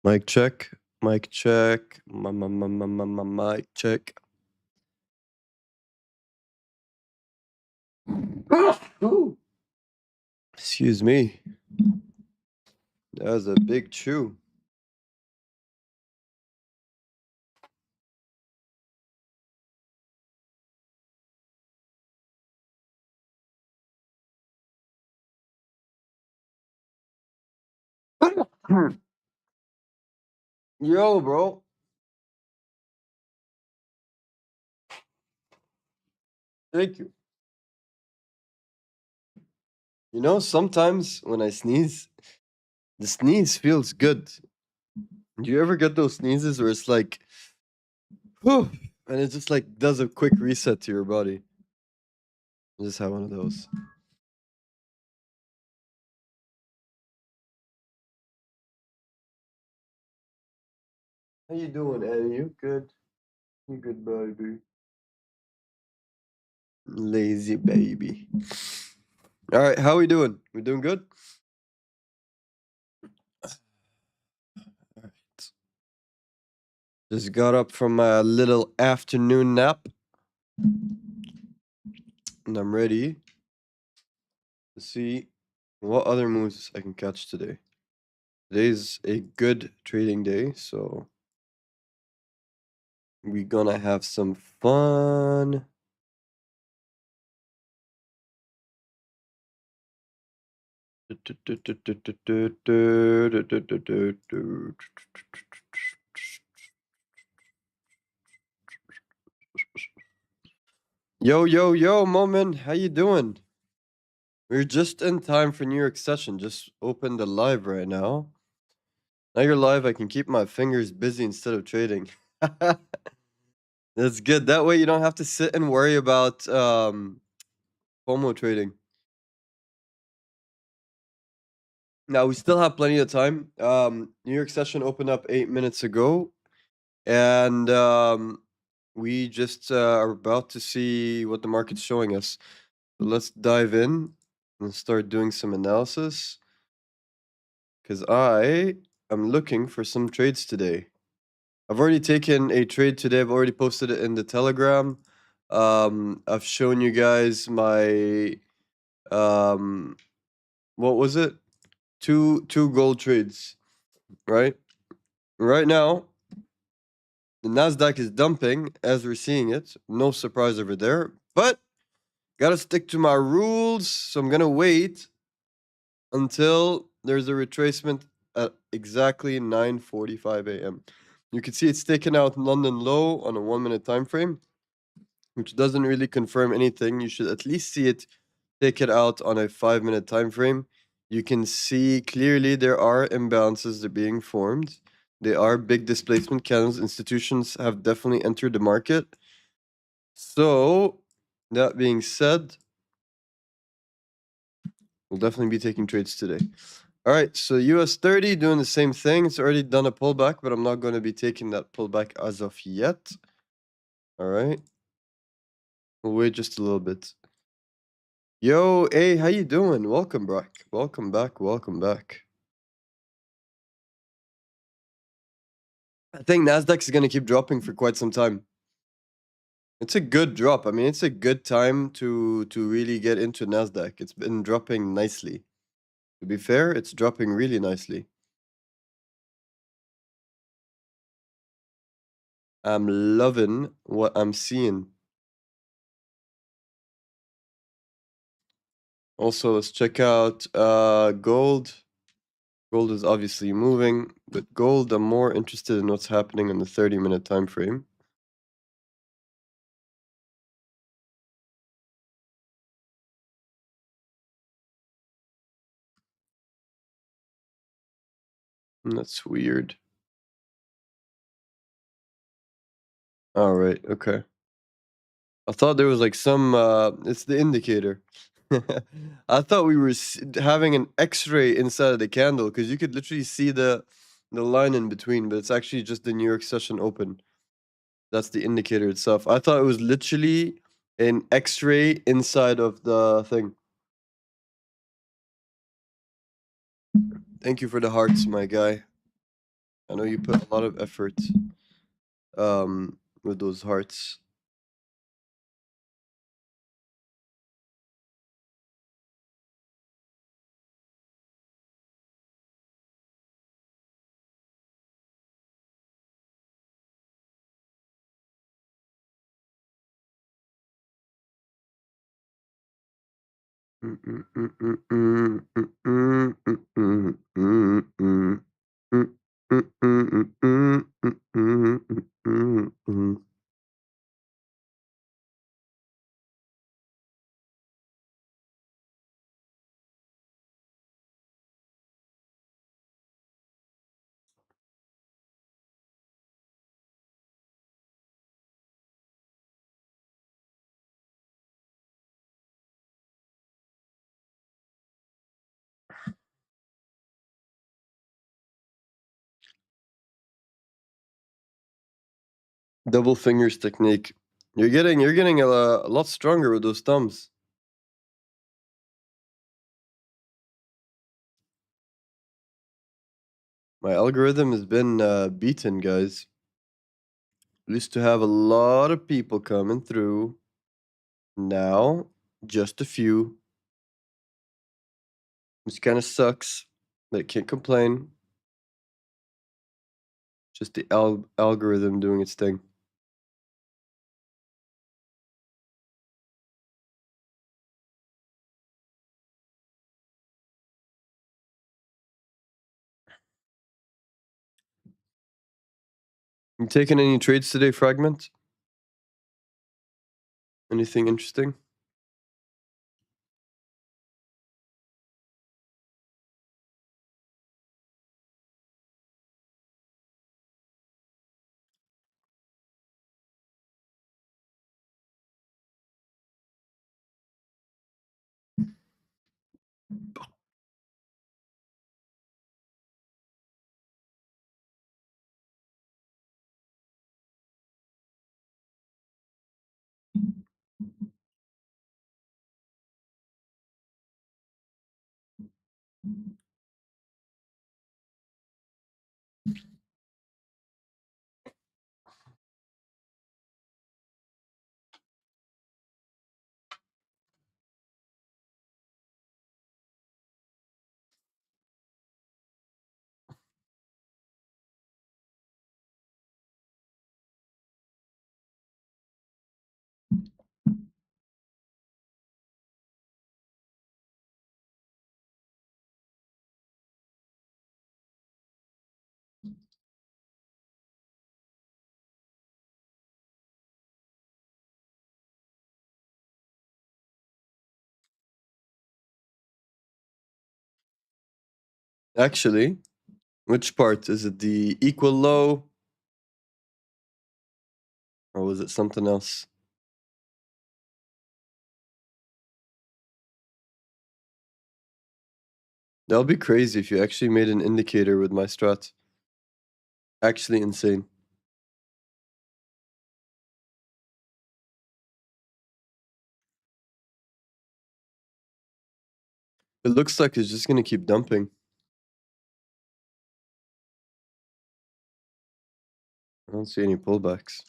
Mic check. Mic check. Mic check. Excuse me. That was a big chew. Yo, bro. Thank you. You know, sometimes when I sneeze, the sneeze feels good. Do you ever get those sneezes where it's like, whew, and it just like does a quick reset to your body? I just had one of those. How you doing, Eddie? You good? You good, baby? Lazy baby. All right, how we doing? We doing good? All right. Just got up from a little afternoon nap. And I'm ready to see what other moves I can catch today. Today's a good trading day, so we're gonna have some fun. Yo, yo, yo, Moment, how you doing? We're just in time for New York session. Just opened the live right now. Now you're live, I can keep my fingers busy instead of trading. That's good. That way you don't have to sit and worry about FOMO trading. Now we still have plenty of time. New York session opened up 8 minutes ago, and we just are about to see what the market's showing us. So let's dive in and start doing some analysis, because I am looking for some trades today. I've already taken a trade today. I've already posted it in the Telegram. I've shown you guys my what was it? Two gold trades, right? Right now, the Nasdaq is dumping as we're seeing it. No surprise over there, but gotta stick to my rules. So I'm gonna wait until there's a retracement at exactly 9:45 a.m. You can see it's taken out London low on a 1-minute time frame, which doesn't really confirm anything. You should at least see it take it out on a 5-minute time frame. You can see clearly there are imbalances that are being formed. They are big displacement candles. Institutions have definitely entered the market. So, that being said, we'll definitely be taking trades today. All right, so US 30 doing the same thing. It's already done a pullback, but I'm not going to be taking that pullback as of yet. All right. We'll wait just a little bit. Yo, hey, how you doing? Welcome back. Welcome back. Welcome back. I think Nasdaq is going to keep dropping for quite some time. It's a good drop. I mean, it's a good time to really get into Nasdaq. It's been dropping nicely. To be fair, it's dropping really nicely. I'm loving what I'm seeing. Also, let's check out gold. Gold is obviously moving, but gold, I'm more interested in what's happening in the 30-minute time frame. That's weird. All right, okay. I thought there was like some it's the indicator. I thought we were having an X-ray inside of the candle because you could literally see the line in between, but it's actually just the New York session open. That's the indicator itself. I thought it was literally an X-ray inside of the thing. Thank you for the hearts, my guy. I know you put a lot of effort with those hearts. Double fingers technique. You're getting a lot stronger with those thumbs. My algorithm has been beaten, guys. Used to have a lot of people coming through. Now, just a few. Which kind of sucks, but can't complain. Just the algorithm doing its thing. You taking any trades today, Fragment? Anything interesting? Actually, which part? Is it the equal low? Or was it something else? That would be crazy if you actually made an indicator with my strat. Actually insane. It looks like it's just gonna keep dumping. I don't see any pullbacks.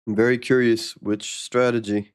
I'm very curious which strategy.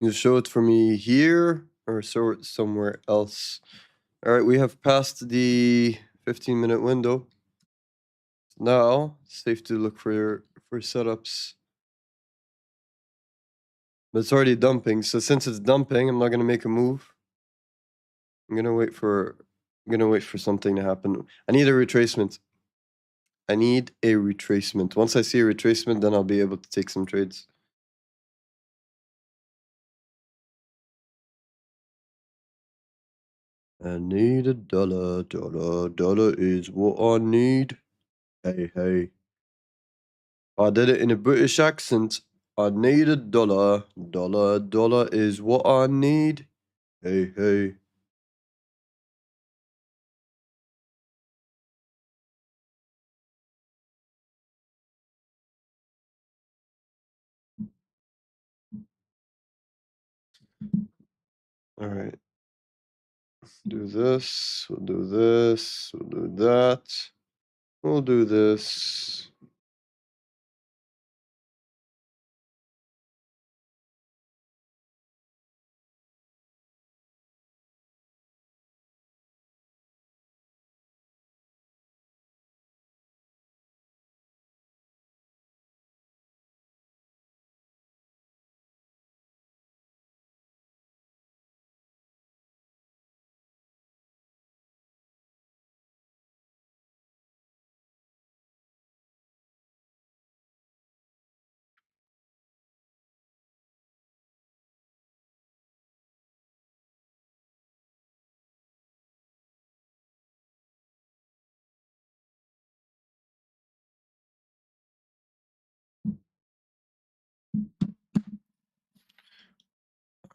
You show it for me here or show it somewhere else. All right, we have passed the 15-minute window. Now, it's safe to look for setups. But it's already dumping, so since it's dumping, I'm not gonna make a move. I'm gonna wait for something to happen. I need a retracement. I need a retracement. Once I see a retracement, then I'll be able to take some trades. I need a dollar, dollar is what I need. Hey, hey. I did it in a British accent. I need a dollar, dollar is what I need. Hey, hey. All right. Do this, we'll do this, we'll do that. We'll do this.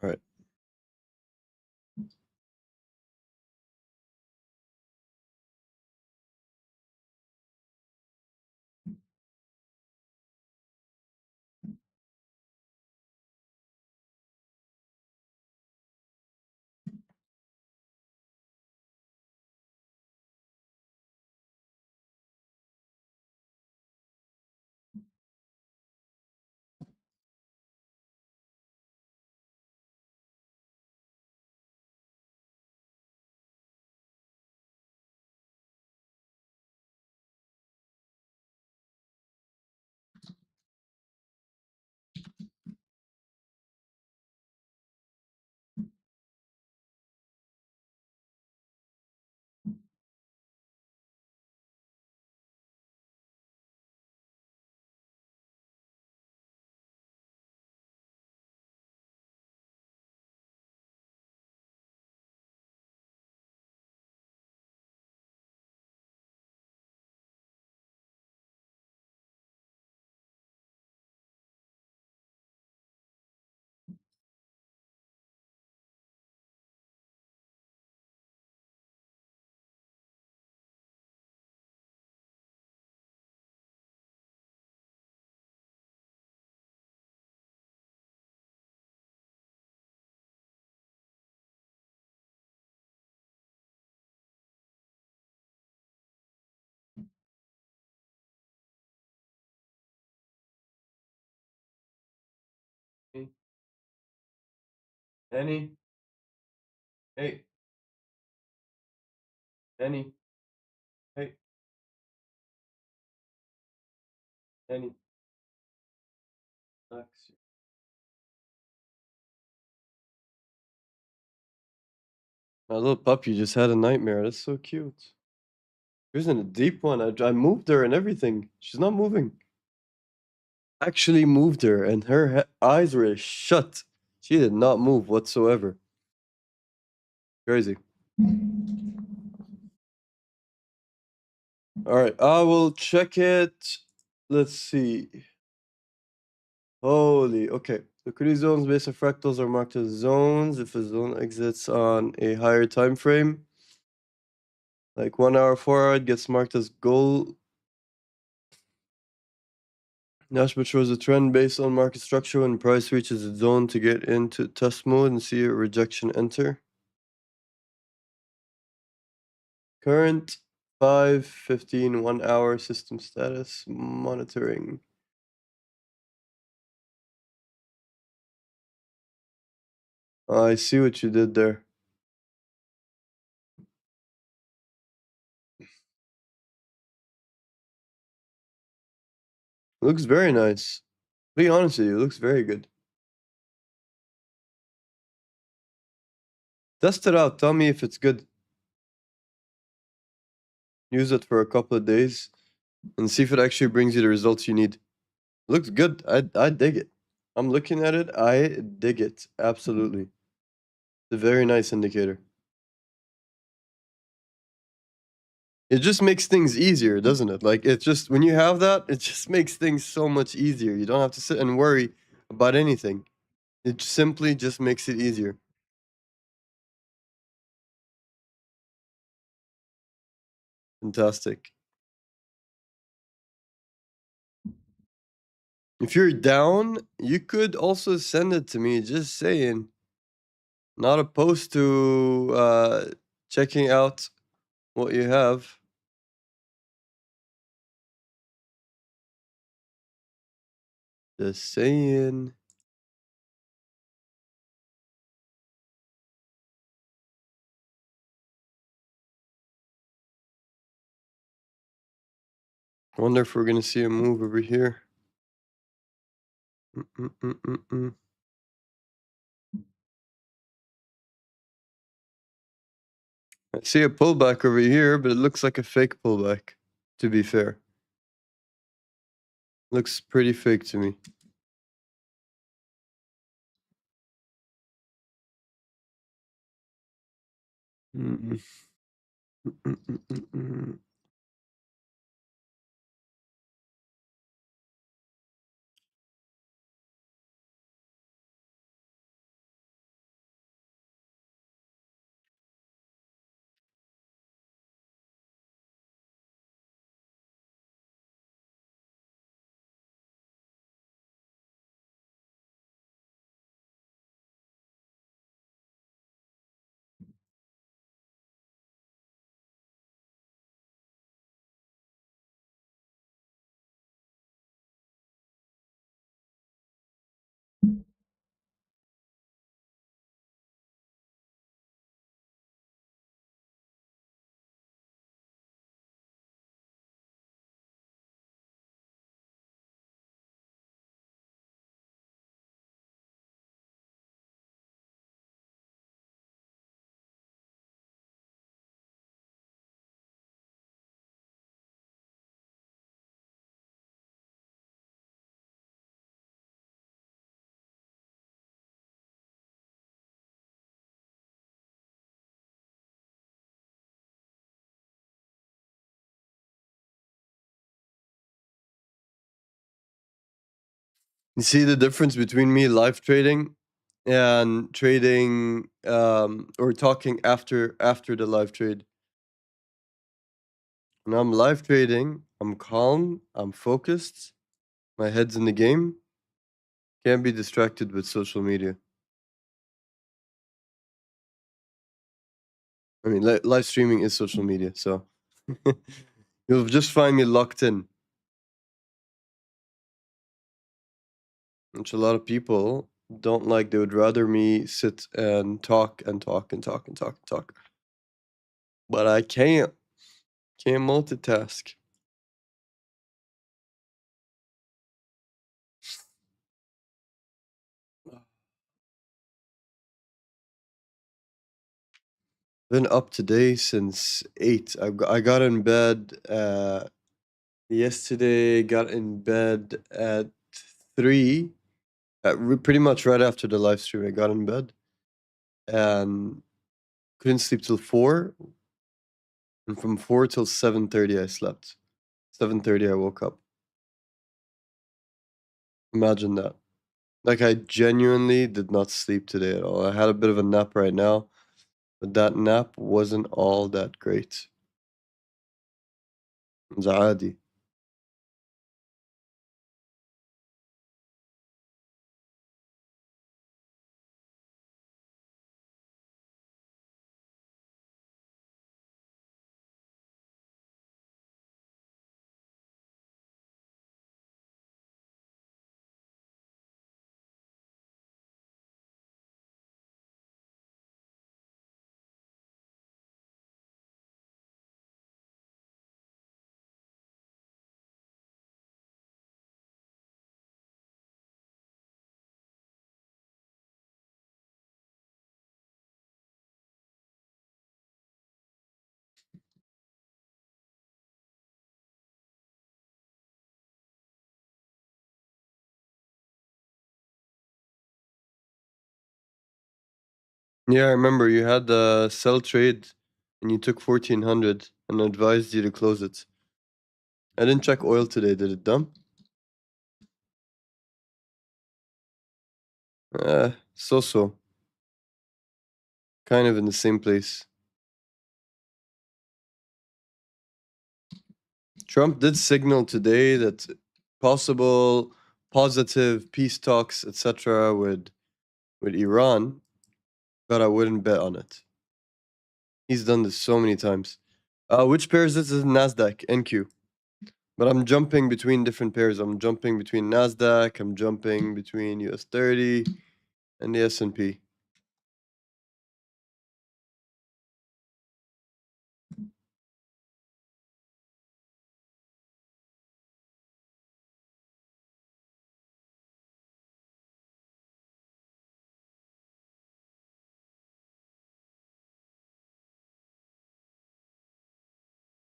All right. Danny, hey, Danny, hey, Danny, relax. My little puppy just had a nightmare. That's so cute. She's in a deep one. I moved her and everything. She's not moving. Actually moved her, and her eyes were shut. She did not move whatsoever. Crazy. All right, I will check it. Let's see. Holy, okay. Liquidity zones based on fractals are marked as zones if a zone exits on a higher time frame. Like 1 hour forward gets marked as gold. Nashbot shows a trend based on market structure when price reaches a zone to get into test mode and see a rejection enter. Current 5:15 1 hour system status monitoring. I see what you did there. Looks very nice. Be honest with you, it looks very good. Test it out. Tell me if it's good. Use it for a couple of days and see if it actually brings you the results you need. Looks good. I dig it. I'm looking at it. I dig it. Absolutely. It's a very nice indicator. It just makes things easier, doesn't it? Like it just when you have that, it just makes things so much easier. You don't have to sit and worry about anything. It simply just makes it easier. Fantastic. If you're down, you could also send it to me. Just saying. Not opposed to checking out what you have. Just saying. I wonder if we're gonna see a move over here. Mm-mm-mm-mm-mm. I see a pullback over here, but it looks like a fake pullback, to be fair. Looks pretty fake to me. Mm-mm. Mm-mm-mm-mm. You see the difference between me live trading and trading or talking after the live trade. When I'm live trading, I'm calm, I'm focused, my head's in the game, can't be distracted with social media. I mean, live streaming is social media, so you'll just find me locked in. Which a lot of people don't like. They would rather me sit and talk and talk and talk and talk and talk. But I can't multitask. Been up today since 8. I got in bed yesterday, got in bed at 3. Pretty much right after the live stream, I got in bed and couldn't sleep till 4. And from 4 till 7:30, I slept. 7:30, I woke up. Imagine that. Like, I genuinely did not sleep today at all. I had a bit of a nap right now, but that nap wasn't all that great. It's عادي. Yeah, I remember you had the sell trade and you took 1400 and advised you to close it. I didn't check oil today. Did it dump? So. Kind of in the same place. Trump did signal today that possible positive peace talks, etc., with Iran, but I wouldn't bet on it. He's done this so many times. Which pair is this? This is Nasdaq NQ. But I'm jumping between different pairs. I'm jumping between Nasdaq. I'm jumping between US 30 and the S&P.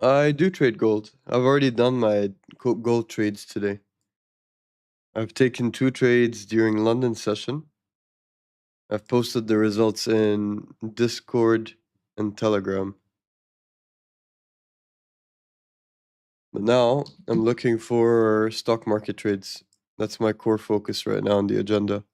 I do trade gold. I've already done my gold trades today. I've taken 2 trades during London session. I've posted the results in Discord and Telegram. But now I'm looking for stock market trades. That's my core focus right now on the agenda.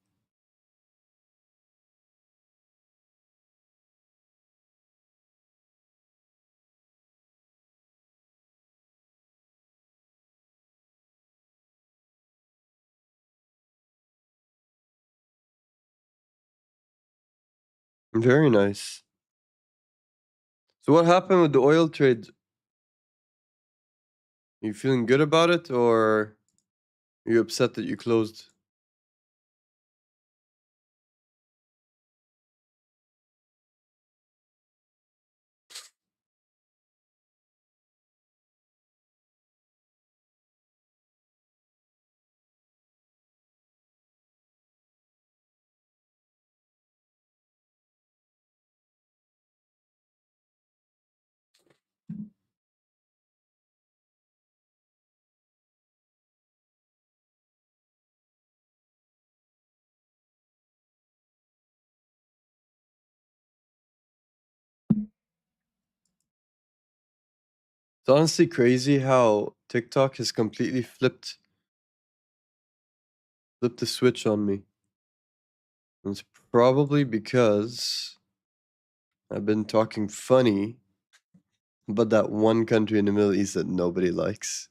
Very nice. So what happened with the oil trade? Are you feeling good about it or are you upset that you closed? It's honestly crazy how TikTok has completely flipped the switch on me. And it's probably because I've been talking funny about that one country in the Middle East that nobody likes.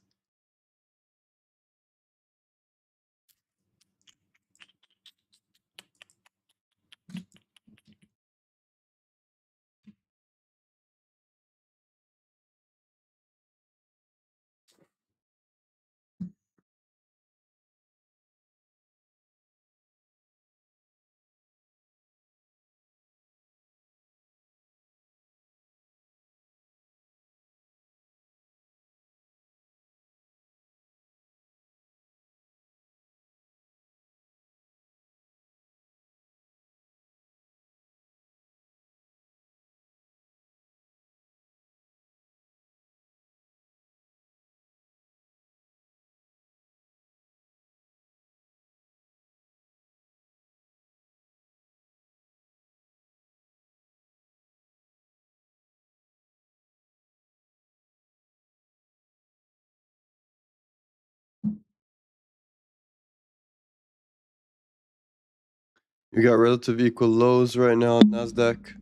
You got relative equal lows right now on Nasdaq.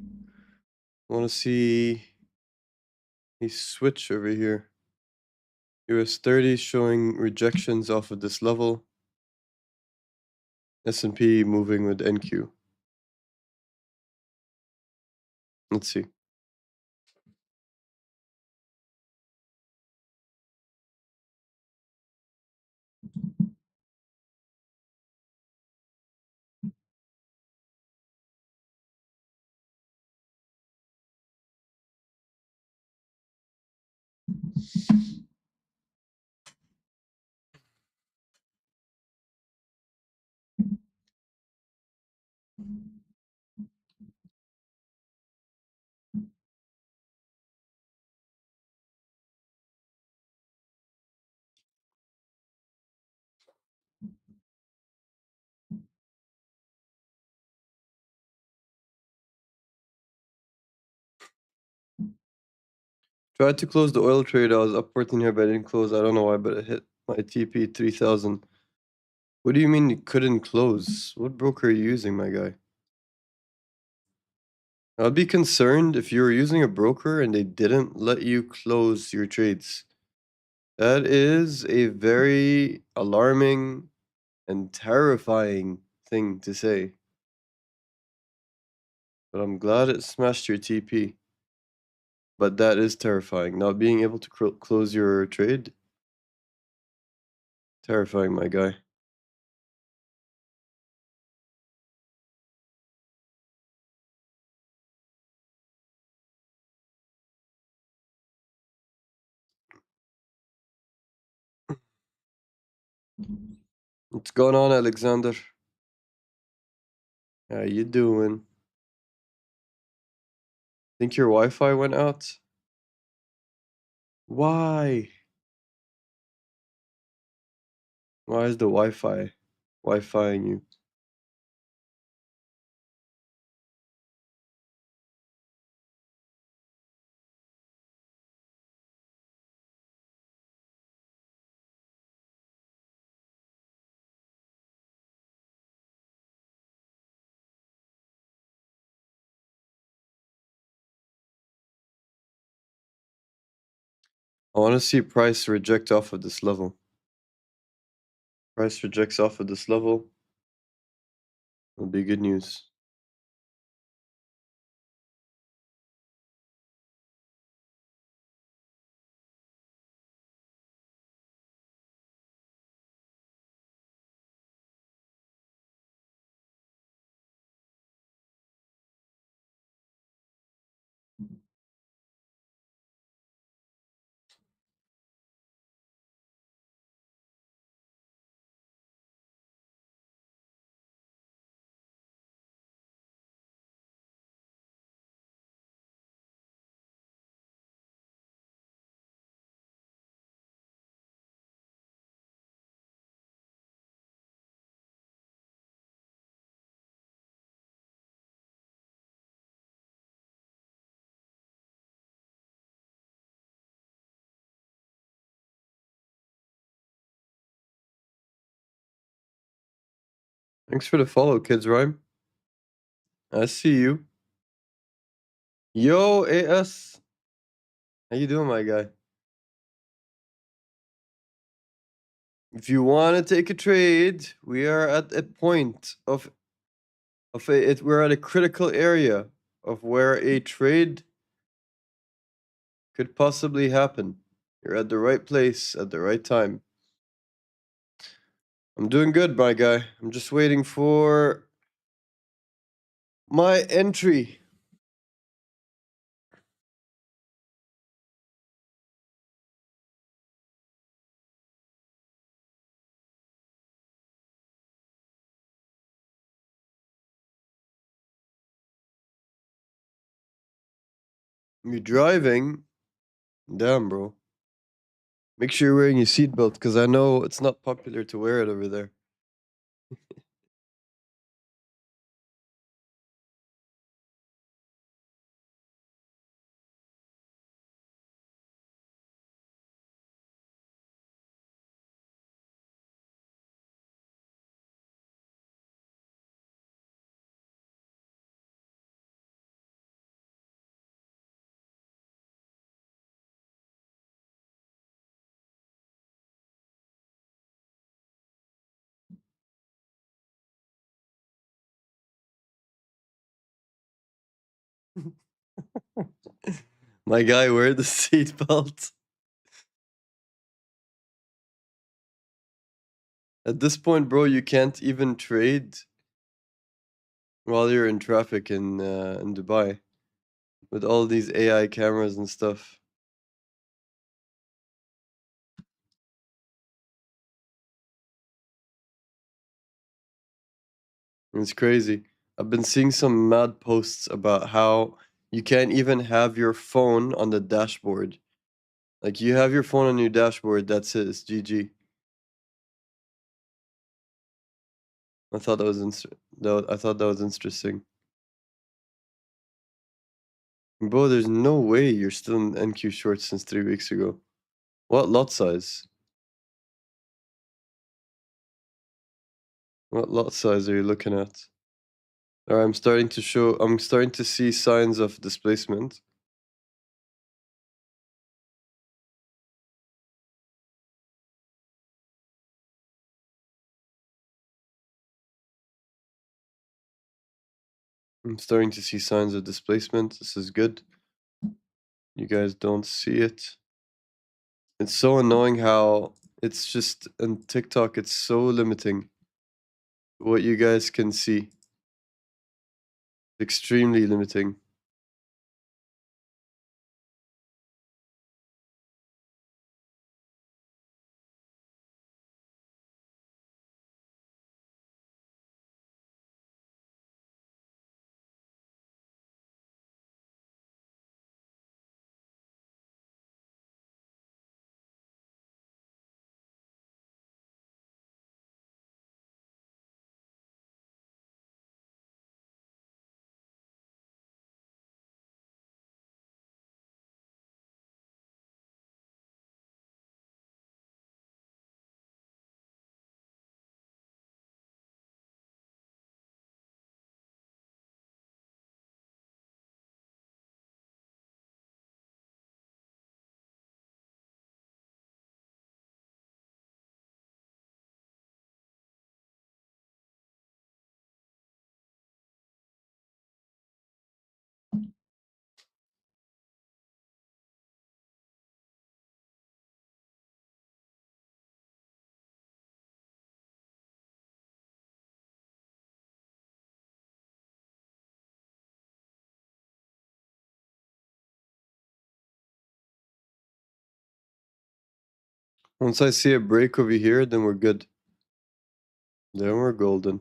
Want to see a switch over here. US 30 showing rejections off of this level. S&P moving with NQ. Let's see. Tried to close the oil trade. I was up 14 here, but I didn't close. I don't know why, but it hit my TP 3000. What do you mean you couldn't close? What broker are you using, my guy? I'd be concerned if you were using a broker and they didn't let you close your trades. That is a very alarming and terrifying thing to say. But I'm glad it smashed your TP. But that is terrifying. Not being able to close your trade. Terrifying, my guy. What's going on, Alexander? How you doing? Think your Wi-Fi went out? Why? Why is the Wi-Fi-ing you? I want to see price reject off of this level. Price rejects off of this level. It'll be good news. Thanks for the follow, Kids Rhyme. I see you. Yo, AS. How you doing, my guy? If you want to take a trade, we are at a point we're at a critical area of where a trade could possibly happen. You're at the right place at the right time. I'm doing good, my guy. I'm just waiting for my entry. You're driving? Damn, bro. Make sure you're wearing your seatbelt, because I know it's not popular to wear it over there. My guy, wear the seatbelt. At this point, bro, you can't even trade while you're in traffic in Dubai with all these AI cameras and stuff. It's crazy. I've been seeing some mad posts about how you can't even have your phone on the dashboard. Like, you have your phone on your dashboard, that's it, it's GG. I thought that was I thought that was interesting. Bro, there's no way you're still in NQ shorts since 3 weeks ago. What lot size? What lot size are you looking at? Alright, I'm starting to see signs of displacement. I'm starting to see signs of displacement. This is good. You guys don't see it. It's so annoying how it's just on TikTok, it's so limiting what you guys can see. Extremely limiting. Once I see a break over here, then we're good. Then we're golden.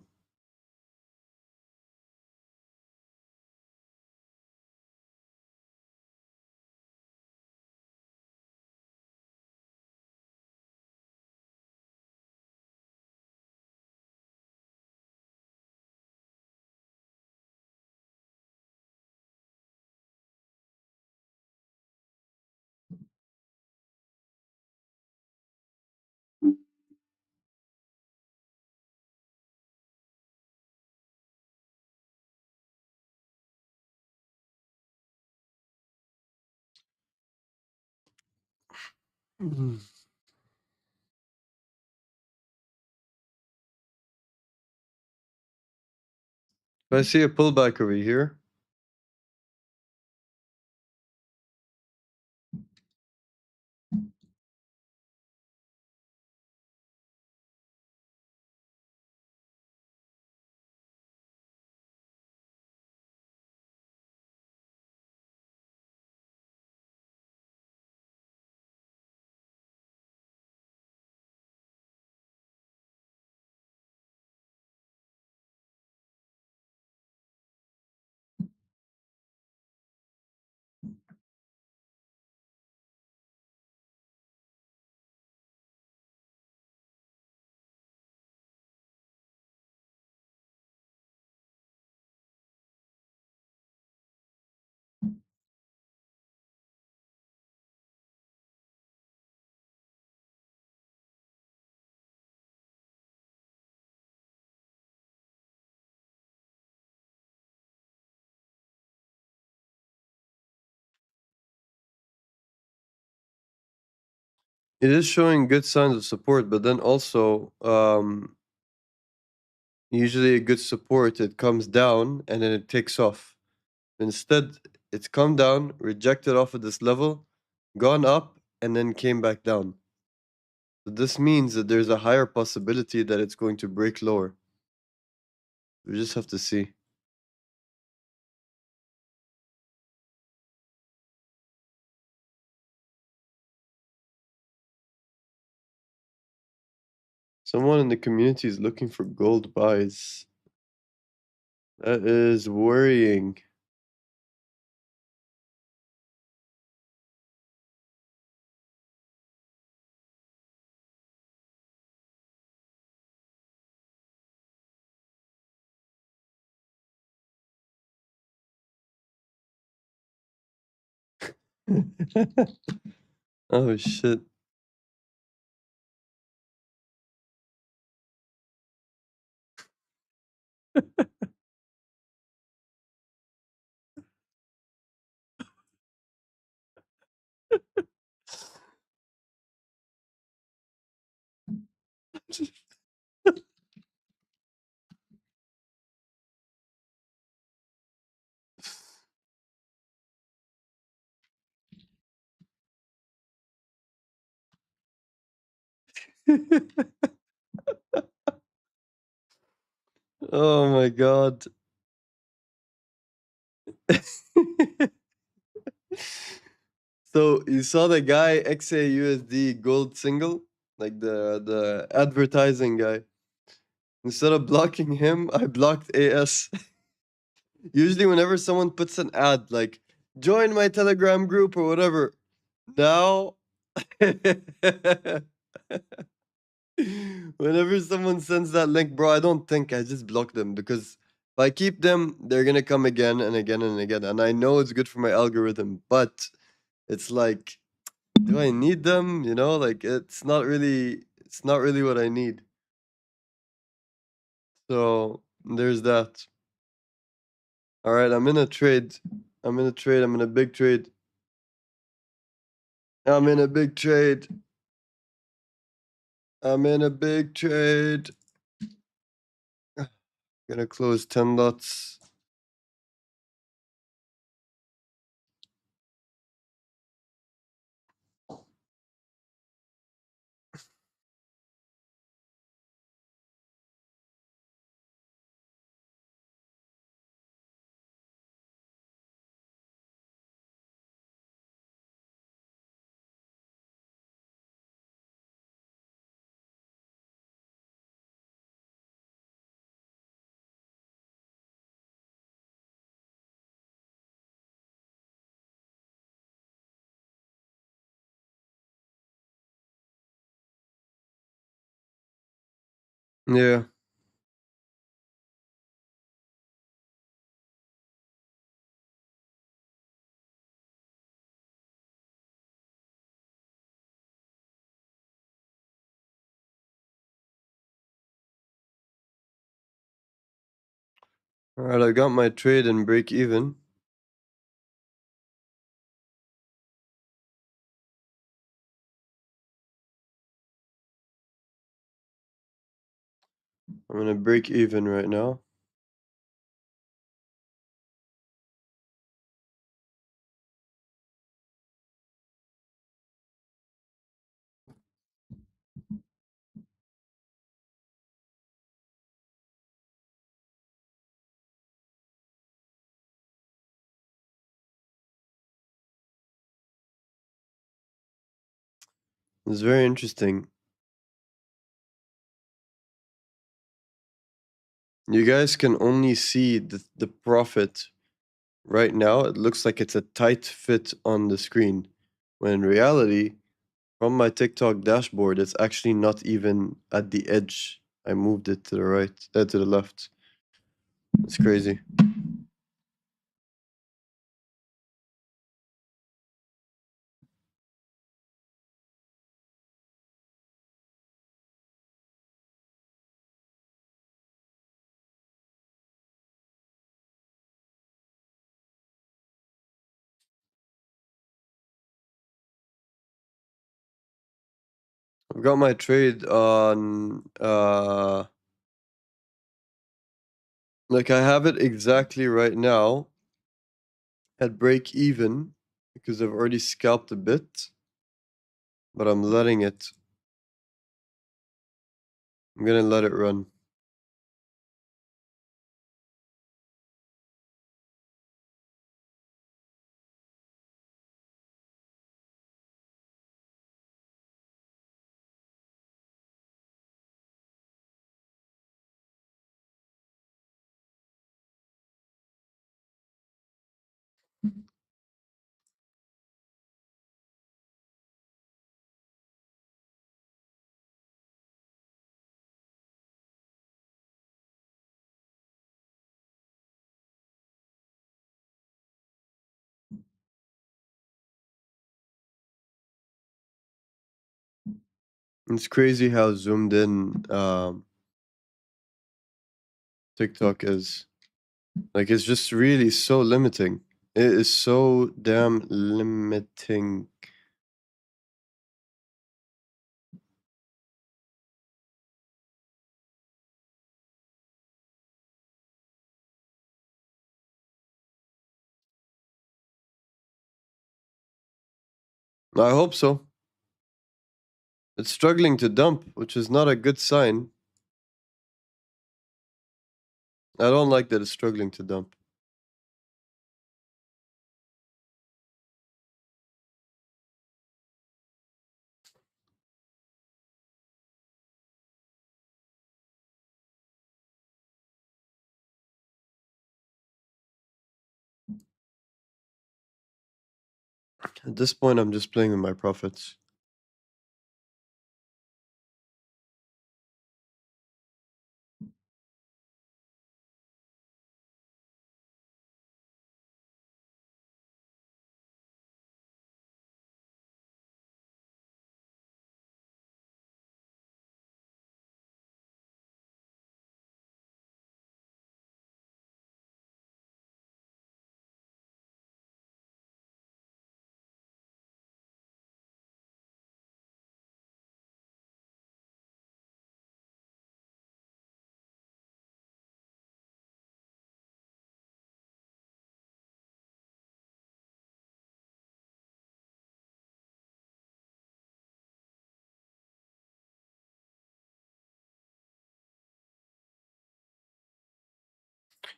If I see a pullback over here, it is showing good signs of support, but then also, usually a good support, it comes down and then it takes off. Instead, it's come down, rejected off of this level, gone up, and then came back down. So this means that there's a higher possibility that it's going to break lower. We just have to see. Someone in the community is looking for gold buys. That is worrying. Oh shit. Oh my god. So you saw the guy XAUSD gold single? Like the advertising guy. Instead of blocking him, I blocked AS. Usually whenever someone puts an ad like join my Telegram group or whatever, now whenever someone sends that link, bro, I don't think I just block them because if I keep them, they're gonna come again and again and again. And I know it's good for my algorithm, but it's like, do I need them? You know, like it's not really what I need. So there's that. All right, I'm in a trade. I'm in a trade. I'm in a big trade. I'm in a big trade. I'm in a big trade. Gonna close 10 lots. Yeah. All right, I got my trade and break even. I'm gonna break even right now. It's very interesting. You guys can only see the profit right now. It looks like it's a tight fit on the screen, when in reality, from my TikTok dashboard, it's actually not even at the edge. I moved it to the right, to the left. It's crazy. I've got my trade on like I have it exactly right now at break even because I've already scalped a bit, but I'm letting it. I'm gonna let it run. It's crazy how zoomed in TikTok is. Like, it's just really so limiting. It is so damn limiting. I hope so. It's struggling to dump, which is not a good sign. I don't like that it's struggling to dump. At this point, I'm just playing with my profits.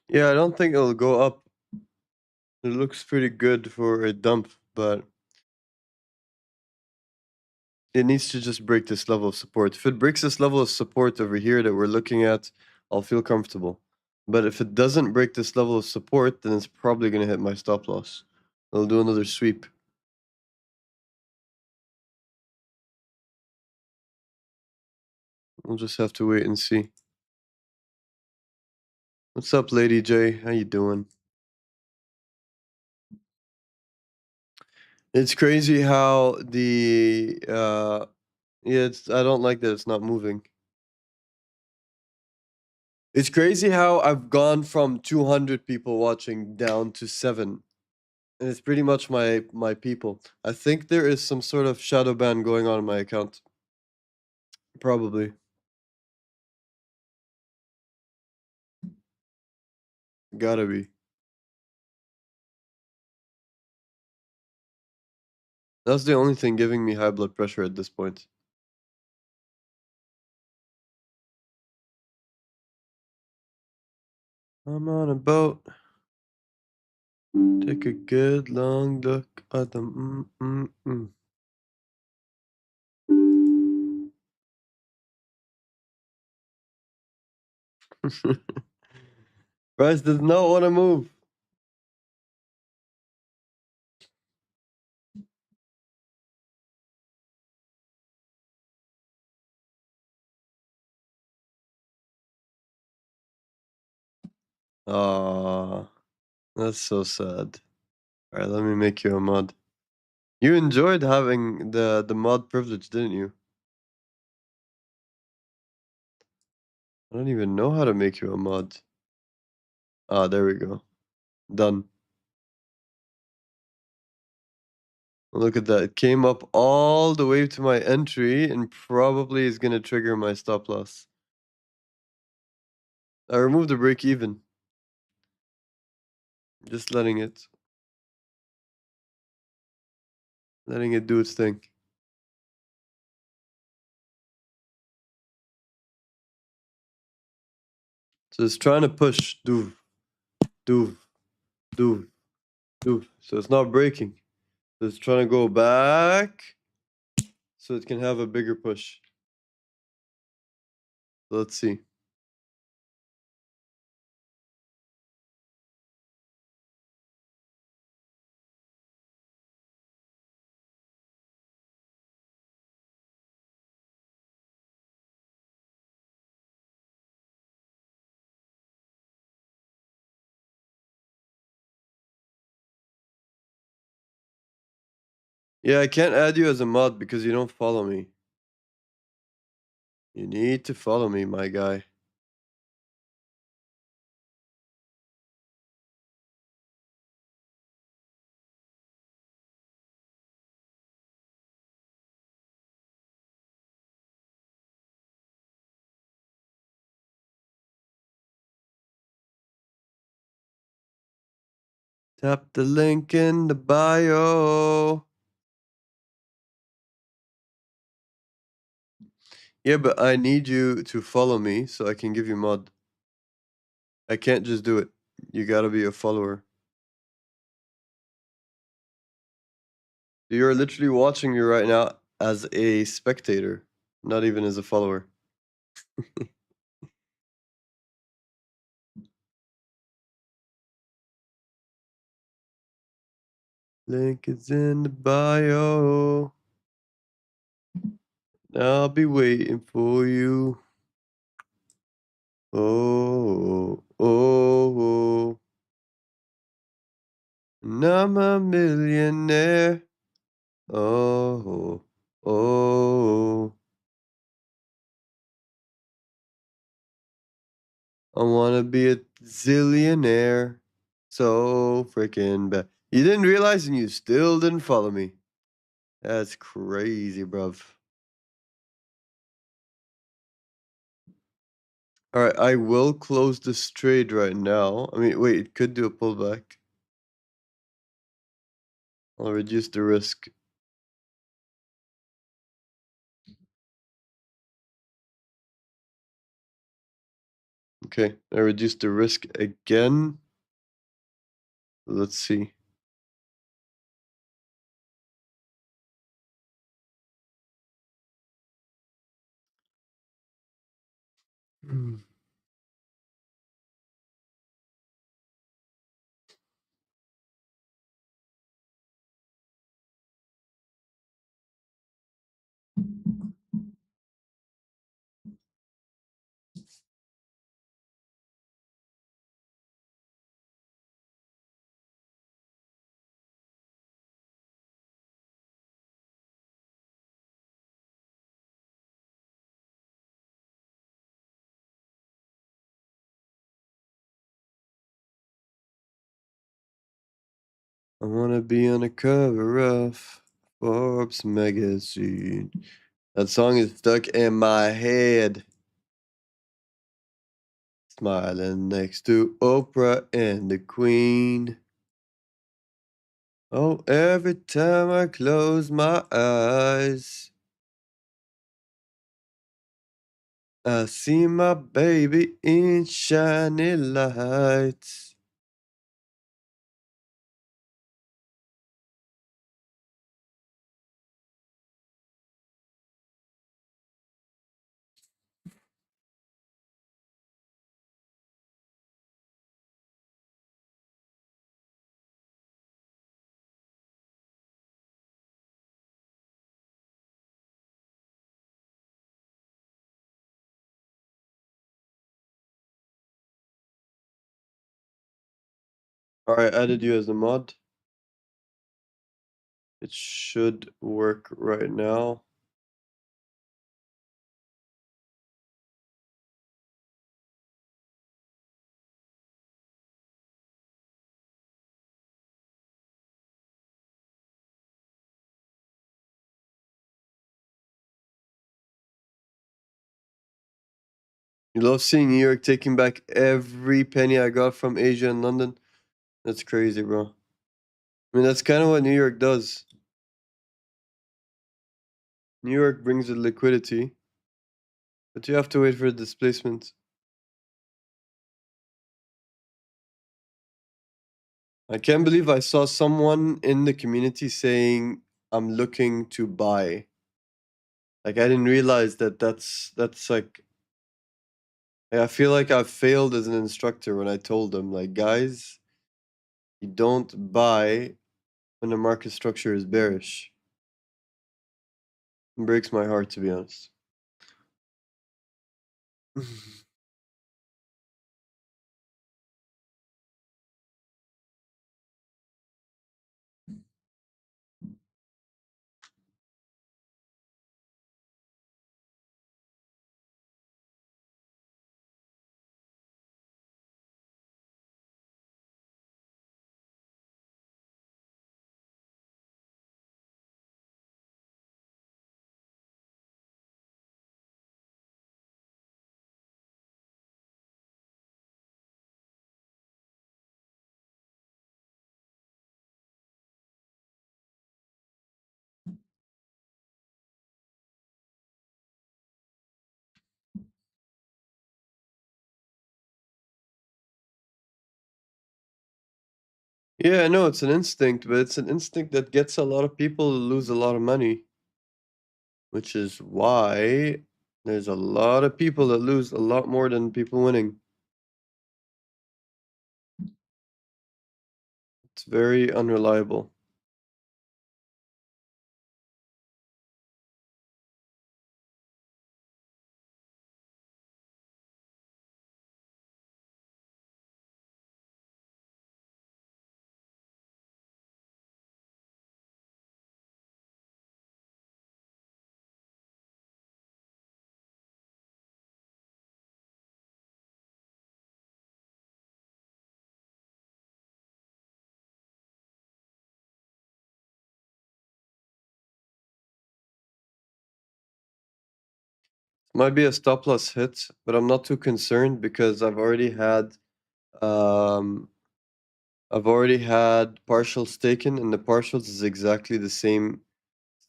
Yeah, I don't think it'll go up. It looks pretty good for a dump, but it needs to just break this level of support. If it breaks this level of support over here that we're looking at, I'll feel comfortable. But if it doesn't break this level of support, then it's probably going to hit my stop loss. It'll do another sweep. We'll just have to wait and see. What's up, Lady J? How you doing? It's crazy how the yeah, I don't like that it's not moving. It's crazy how I've gone from 200 people watching down to 7. And it's pretty much my people. I think there is some sort of shadow ban going on in my account. Probably. Gotta be. That's the only thing giving me high blood pressure at this point. I'm on a boat. Take a good long look at them. Bryce does not want to move. Ah, that's so sad. Alright, let me make you a mod. You enjoyed having the mod privilege, didn't you? I don't even know how to make you a mod. Ah, there we go. Done. Look at that. It came up all the way to my entry and probably is gonna trigger my stop loss. I removed the break even. Just letting it do its thing. So it's trying to push doof, doof, doof, doof. So it's not breaking. So it's trying to go back so it can have a bigger push. So let's see. Yeah, I can't add you as a mod because you don't follow me. You need to follow me, my guy. Tap the link in the bio. Yeah, but I need you to follow me so I can give you mod. I can't just do it. You gotta be a follower. You're literally watching me right now as a spectator, not even as a follower. Link is in the bio. I'll be waiting for you. Oh, oh, oh. And I'm a millionaire. Oh, oh. I wanna be a zillionaire. So freaking bad. You didn't realize and you still didn't follow me. That's crazy, bruv. Alright, I will close this trade right now. I mean, wait, it could do a pullback. I'll reduce the risk. Okay, I reduced the risk again. Let's see. Hmm. I wanna be on the cover of Forbes magazine. That song is stuck in my head. Smiling next to Oprah and the Queen. Oh, every time I close my eyes, I see my baby in shiny lights. Alright, added you as a mod. It should work right now. You love seeing New York taking back every penny I got from Asia and London. That's crazy, bro. I mean, that's kind of what New York does. New York brings the liquidity, but you have to wait for displacement. I can't believe I saw someone in the community saying, I'm looking to buy. Like, I didn't realize that that's like, I feel like I failed as an instructor when I told them, like, guys, you don't buy when the market structure is bearish. It breaks my heart, to be honest. Yeah, I know it's an instinct, but it's an instinct that gets a lot of people to lose a lot of money, which is why there's a lot of people that lose a lot more than people winning. It's very unreliable. Might be a stop loss hit, but I'm not too concerned because um I've already had partials taken, and the partials is exactly the same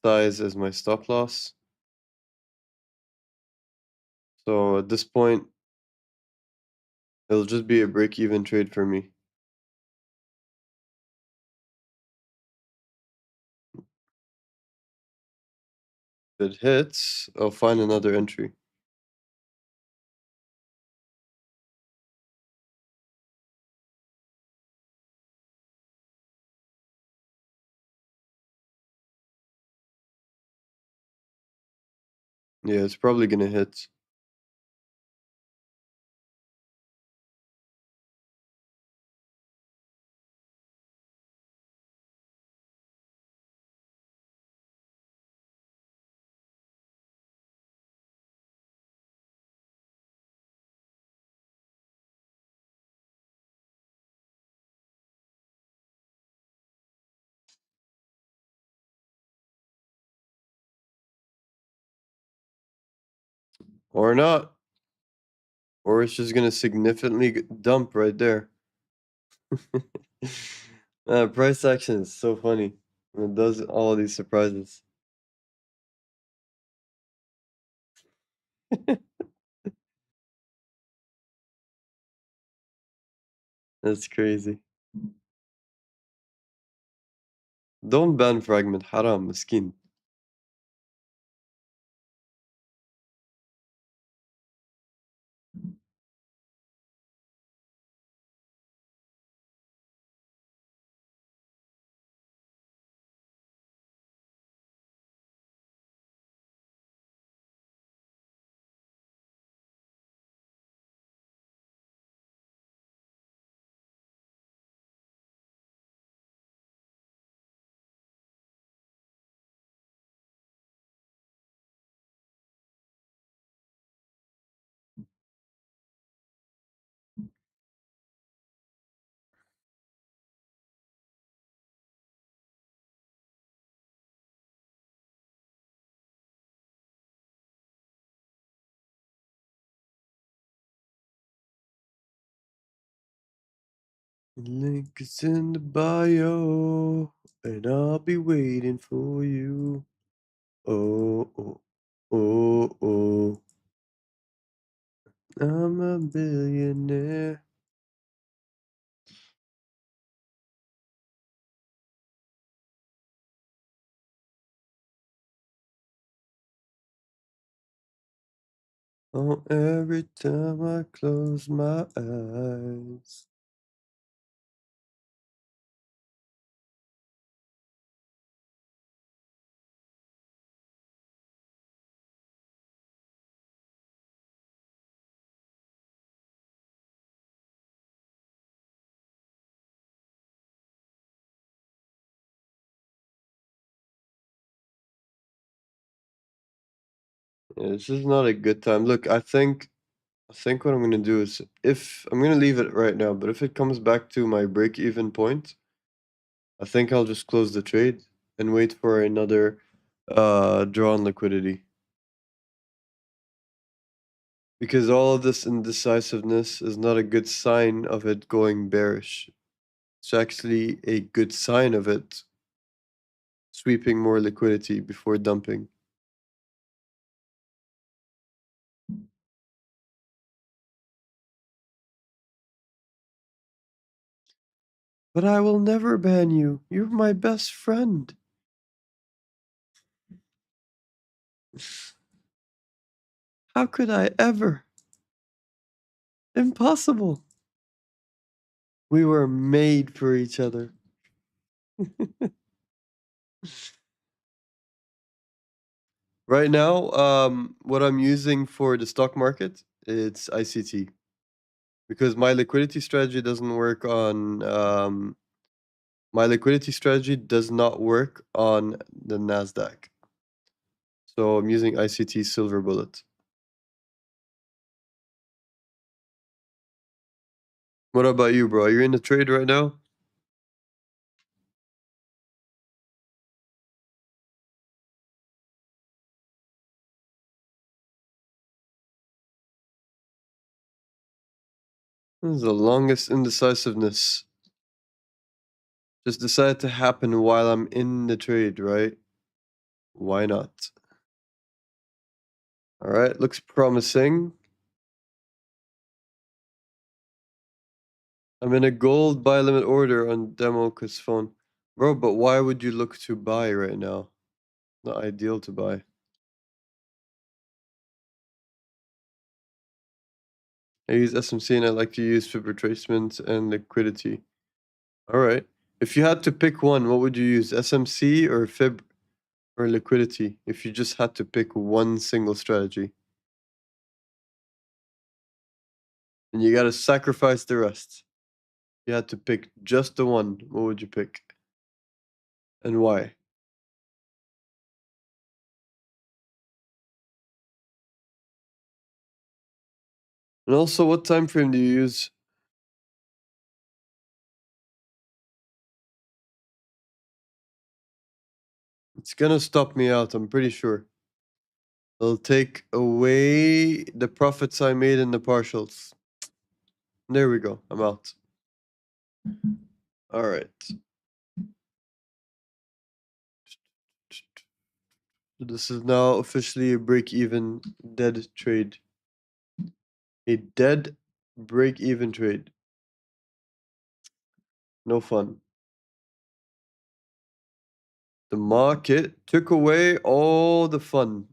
size as my stop loss. So at this point, it'll just be a break even trade for me. If it hits, I'll find another entry. Yeah, it's probably gonna hit. Or not. Or it's just gonna significantly dump right there. Price action is so funny. It does all these surprises. That's crazy. Don't ban fragment. Haram, miskin. Link is in the bio, and I'll be waiting for you. Oh, oh, oh, oh. I'm a billionaire. Oh, every time I close my eyes. Yeah, this is not a good time. Look, I think what I'm gonna do is if I'm gonna leave it right now, but if it comes back to my break-even point, I think I'll just close the trade and wait for another draw on liquidity. Because all of this indecisiveness is not a good sign of it going bearish. It's actually a good sign of it sweeping more liquidity before dumping. But I will never ban you. You're my best friend. How could I ever? Impossible. We were made for each other. Right now, what I'm using for the stock market, it's ICT. Because my liquidity strategy doesn't work on my liquidity strategy does not work on the Nasdaq. So I'm using ICT Silver Bullet. What about you, bro? Are you in the trade right now? This is the longest indecisiveness. Just decided to happen while I'm in the trade, right? Why not? All right, looks promising. I'm in a gold buy limit order on Demo's phone. Bro, but why would you look to buy right now? Not ideal to buy. I use SMC and I like to use fib retracement and liquidity. All right. If you had to pick one, what would you use? SMC or fib or liquidity? If you just had to pick one single strategy. And you gotta sacrifice the rest. You had to pick just the one, what would you pick? And why? And also, what time frame do you use? It's gonna stop me out, I'm pretty sure. It'll take away the profits I made in the partials. There we go, I'm out. All right. This is now officially a break-even dead trade. A dead break-even trade. No fun. The market took away all the fun.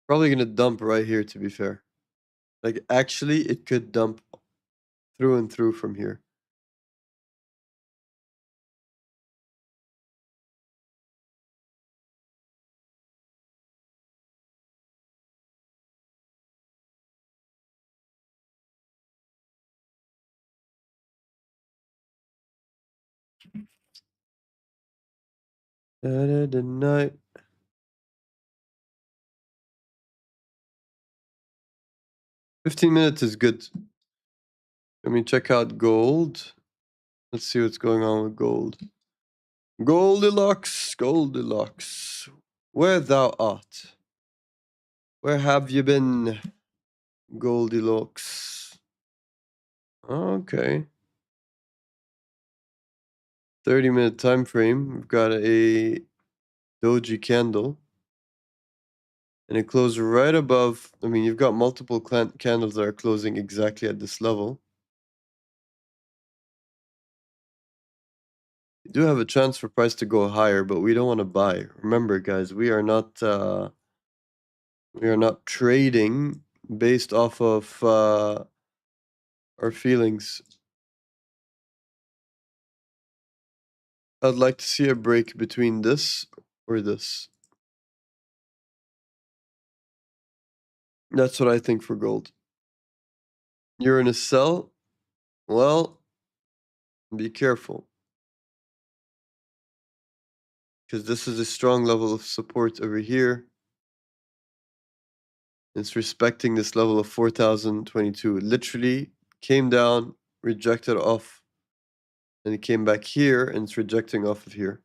Probably gonna dump right here, to be fair. Like, actually, it could dump through and through from here. The night. 15 minutes is good. Let me check out gold. Let's see what's going on with gold. Goldilocks, Goldilocks. Where thou art? Where have you been, Goldilocks? Okay. 30-minute time frame. We've got a doji candle. And it closed right above. I mean, you've got multiple candles that are closing exactly at this level. You do have a chance for price to go higher, but we don't want to buy. Remember, guys, we are not trading based off of our feelings. I'd like to see a break between this or this. That's what I think for gold. You're in a sell? Well, be careful. Because this is a strong level of support over here. It's respecting this level of 4,022. It literally came down, rejected off, and it came back here, and it's rejecting off of here.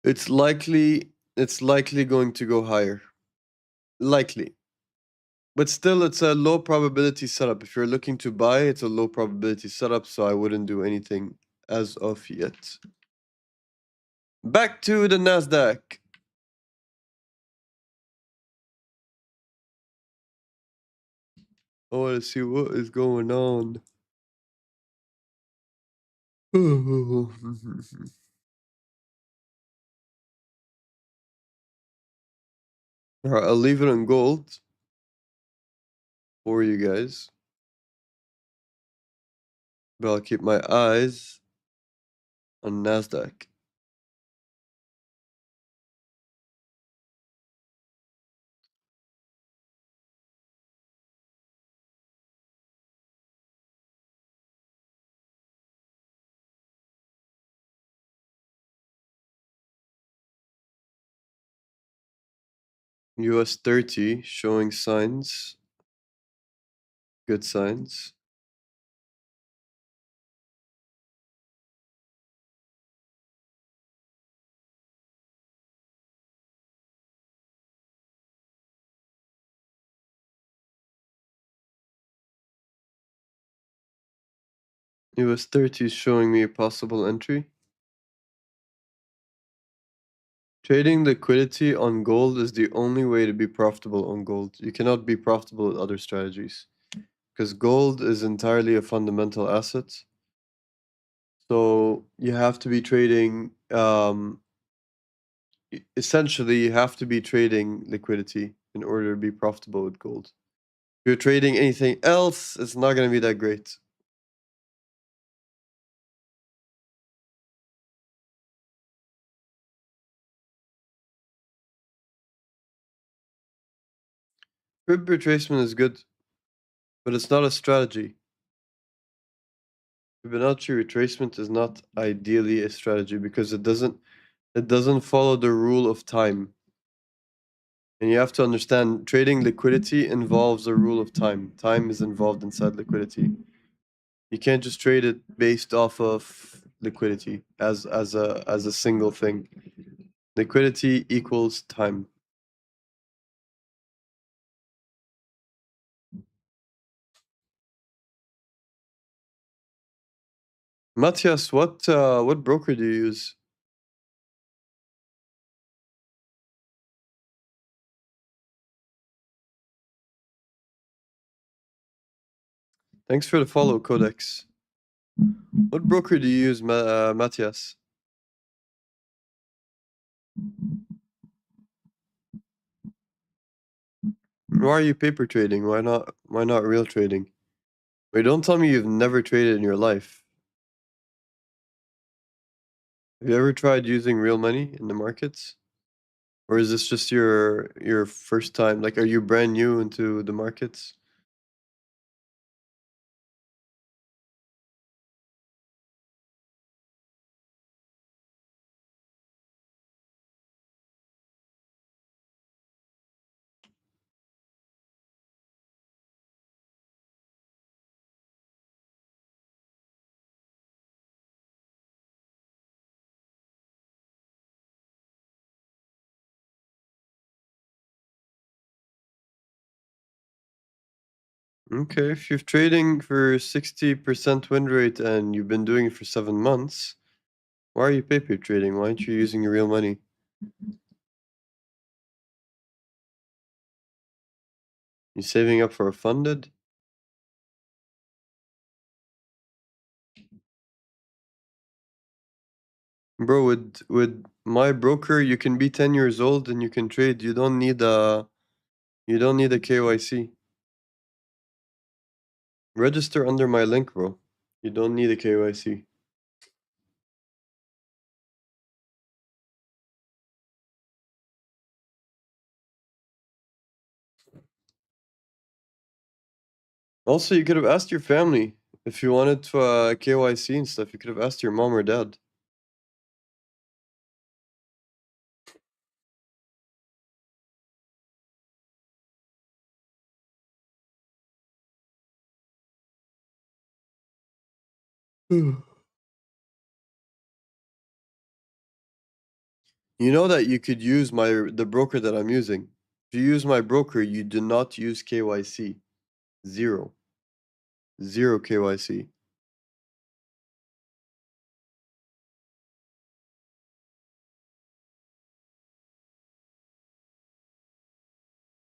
It's likely going to go higher. Likely. But still, it's a low probability setup. If you're looking to buy, it's a low probability setup, so I wouldn't do anything as of yet. Back to the Nasdaq. I want to see what is going on. All right, I'll leave it on gold for you guys, but I'll keep my eyes on Nasdaq. US 30 showing signs, good signs. US 30 is showing me a possible entry. Trading liquidity on gold is the only way to be profitable on gold. You cannot be profitable with other strategies because gold is entirely a fundamental asset. So you have to be trading, essentially, you have to be trading liquidity in order to be profitable with gold. If you're trading anything else, it's not going to be that great. Fib retracement is good, but it's not a strategy. Fibonacci retracement is not ideally a strategy because it doesn't follow the rule of time. And you have to understand trading liquidity involves a rule of time. Time is involved inside liquidity. You can't just trade it based off of liquidity as a single thing. Liquidity equals time. Matthias, what broker do you use? Thanks for the follow, Codex. What broker do you use, Matthias? Why are you paper trading? Why not real trading? Wait, don't tell me you've never traded in your life. Have you ever tried using real money in the markets? Or is this just your first time? Like, are you brand new into the markets? Okay, if you're trading for 60% win rate and you've been doing it for 7 months, why are you paper trading? Why aren't you using your real money? You saving up for a funded? Bro, with my broker, you can be 10 years old and you can trade. You don't need a KYC. Register under my link, bro. You don't need a KYC. Also, you could have asked your family if you wanted to KYC and stuff. You could have asked your mom or dad. You know that you could use the broker that I'm using. If you use my broker, you do not use KYC. Zero. Zero KYC.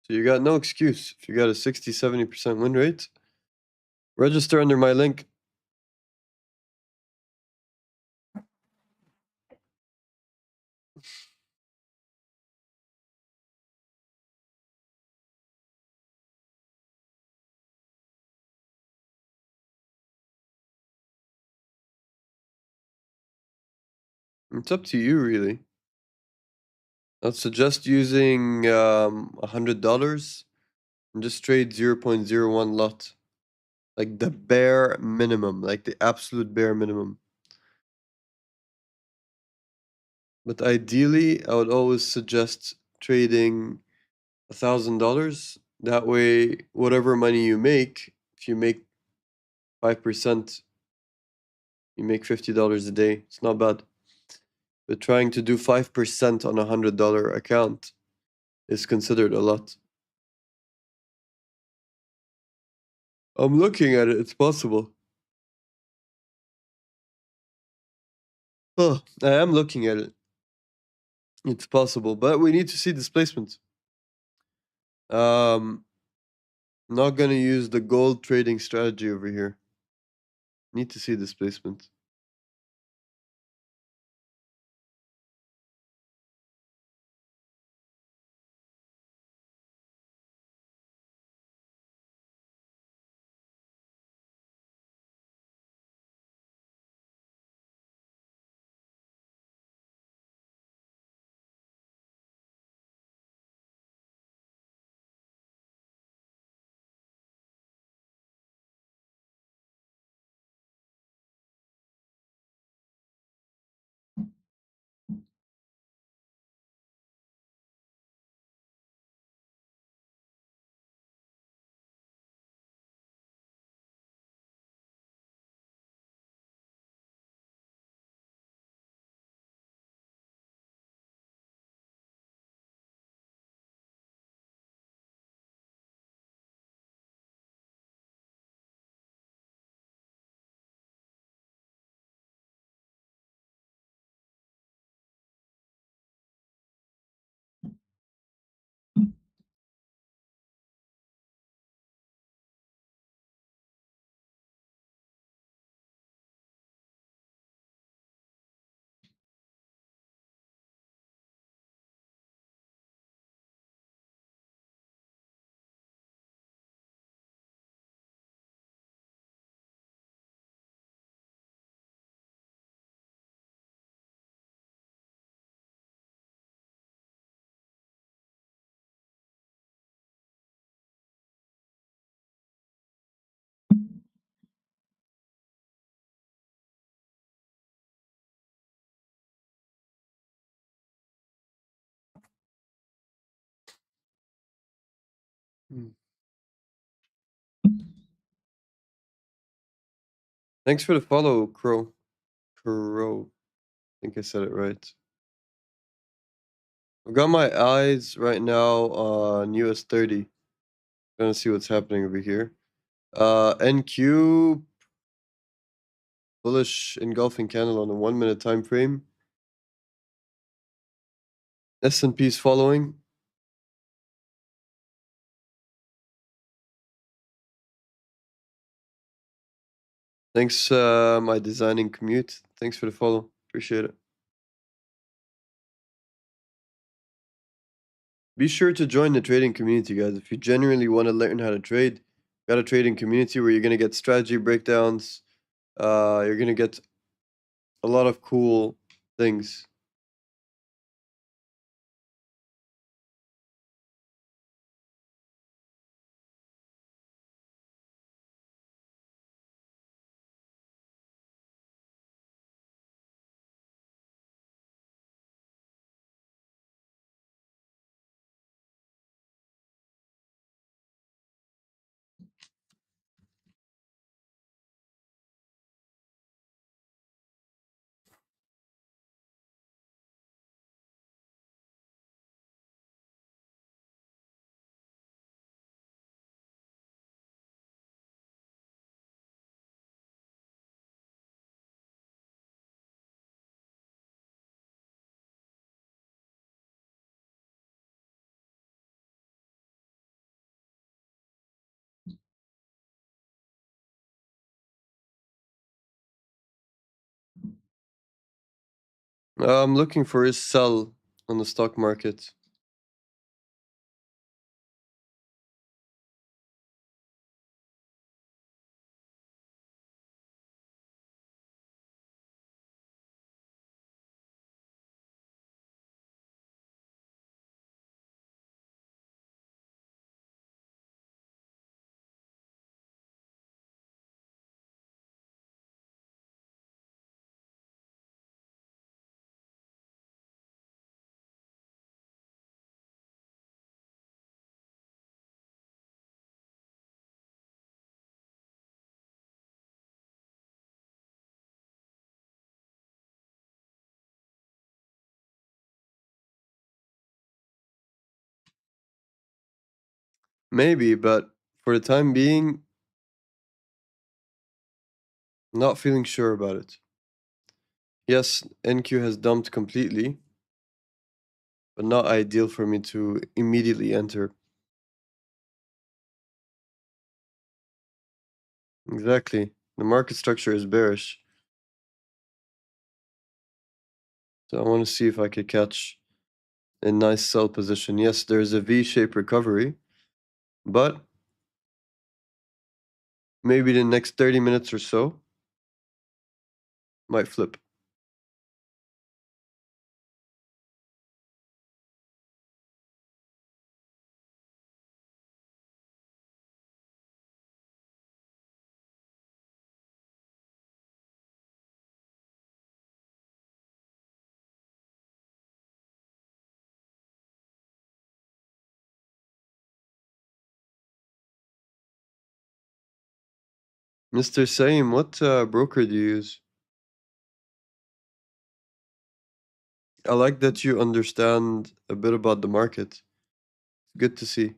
So you got no excuse. If you got a 60, 70% win rate, register under my link. It's up to you, really. I'd suggest using $100 and just trade 0.01 lot. Like the bare minimum, like the absolute bare minimum. But ideally, I would always suggest trading $1,000. That way, whatever money you make, if you make 5%, you make $50 a day. It's not bad. But trying to do 5% on $100 account is considered a lot. I'm looking at it, it's possible. Oh, I am looking at it. It's possible, but we need to see displacement. Um, not gonna use the gold trading strategy over here. Need to see displacement. Hmm. Thanks for the follow, Crow. Crow. I think I said it right. I've got my eyes right now on US 30. Gonna see what's happening over here. NQ bullish engulfing candle on a 1 minute time frame. S&P's following. Thanks, my designing commute. Thanks for the follow. Appreciate it. Be sure to join the trading community, guys. If you genuinely want to learn how to trade, got a trading community where you're gonna get strategy breakdowns. You're gonna get a lot of cool things. I'm looking for a sell on the stock market. Maybe, but for the time being, not feeling sure about it. Yes, NQ has dumped completely, but not ideal for me to immediately enter. Exactly. The market structure is bearish. So I want to see if I could catch a nice sell position. Yes, there's a V-shaped recovery, but maybe the next 30 minutes or so might flip. Mr. Saim, what broker do you use? I like that you understand a bit about the market. Good to see.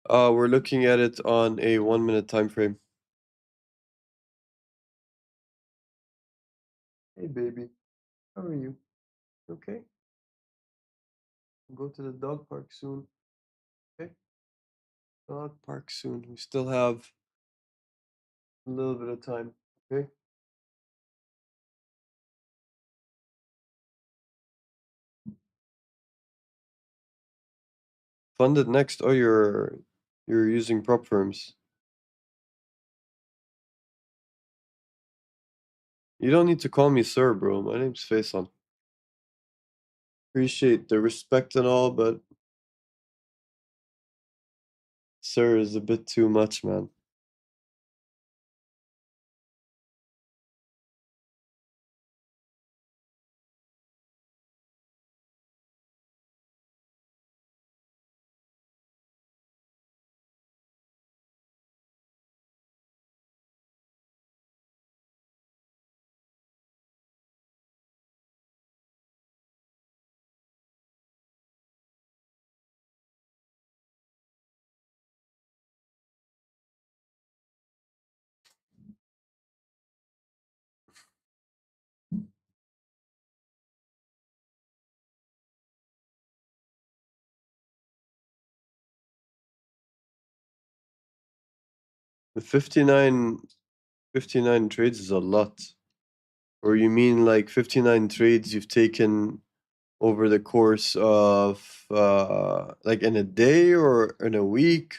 We're looking at it on a 1 minute time frame. Hey baby, how are you? Okay. Go to the dog park soon. Okay. Dog park soon. We still have a little bit of time. Okay. Funded next. Oh, you're using prop firms. You don't need to call me sir, bro. My name's Faisal. Appreciate the respect and all, but sir is a bit too much, man. The 59 trades is a lot. Or you mean like 59 trades you've taken over the course of like in a day or in a week,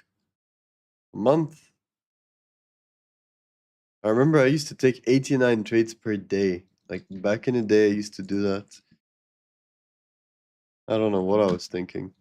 a month? I remember I used to take 89 trades per day. Like back in the day, I used to do that. I don't know what I was thinking.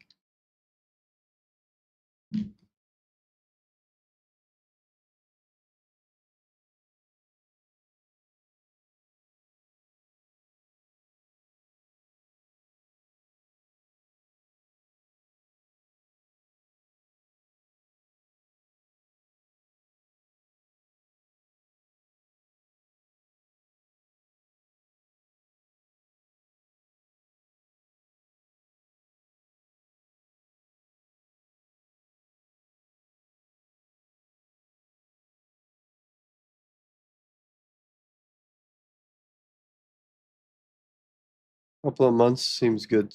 Couple of months seems good.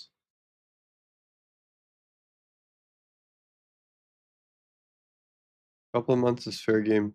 Couple of months is fair game.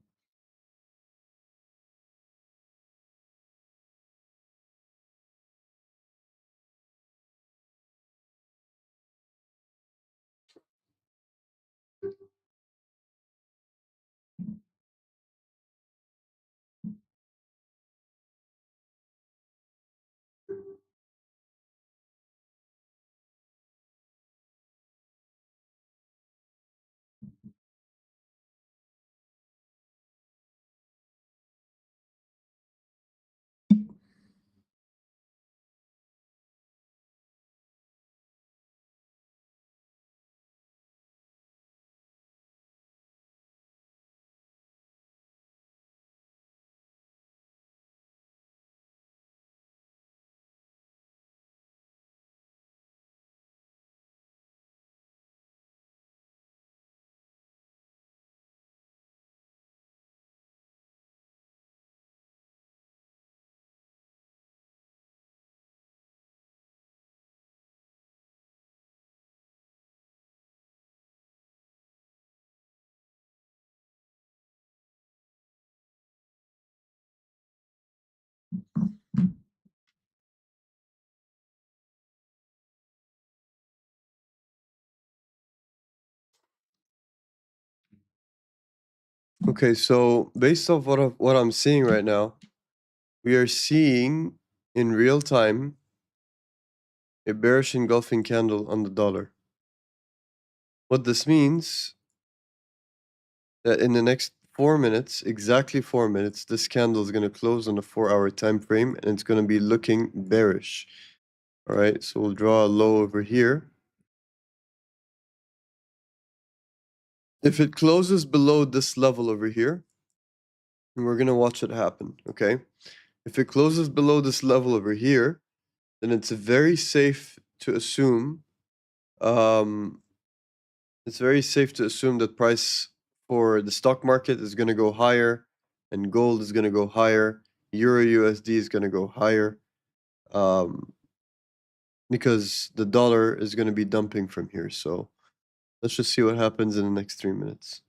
Okay, so based off what I'm seeing right now, we are seeing in real time a bearish engulfing candle on the dollar. What this means that in the next 4 minutes, exactly 4 minutes, this candle is going to close on a 4-hour time frame and it's going to be looking bearish. All right, so we'll draw a low over here. If it closes below this level over here, we're going to watch it happen, okay? If it closes below this level over here, then it's very safe to assume that price for the stock market is going to go higher and gold is going to go higher, euro USD is going to go higher, because the dollar is going to be dumping from here. So let's just see what happens in the next 3 minutes.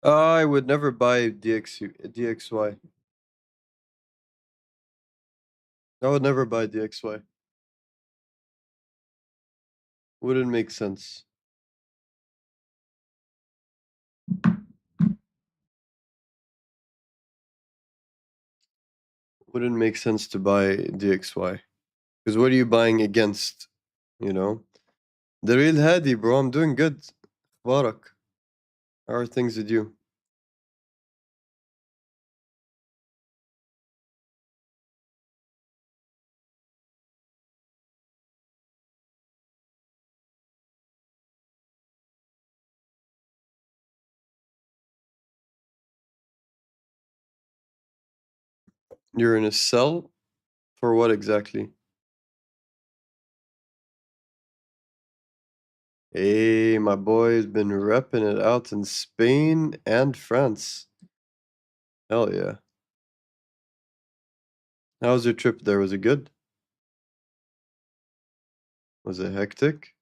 I would never buy DXY. I would never buy DXY. Wouldn't make sense. Wouldn't make sense to buy DXY. Because what are you buying against? You know? The real Hadi, bro. I'm doing good. Barak. How are things with you? You're in a sell for what exactly? Hey, my boy's been repping it out in Spain and France. Hell yeah. How was your trip there? Was it good? Was it hectic?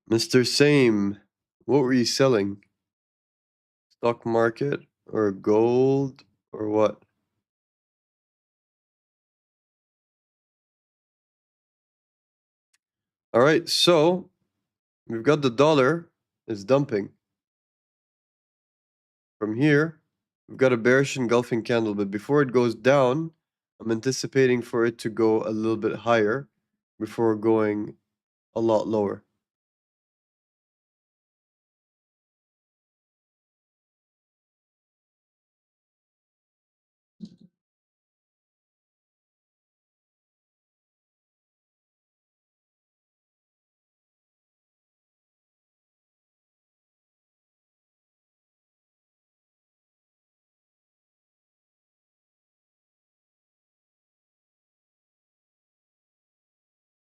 Mr. Same, what were you selling? Stock market or gold or what? All right, so we've got the dollar is dumping. From here, we've got a bearish engulfing candle, but before it goes down, I'm anticipating for it to go a little bit higher before going a lot lower.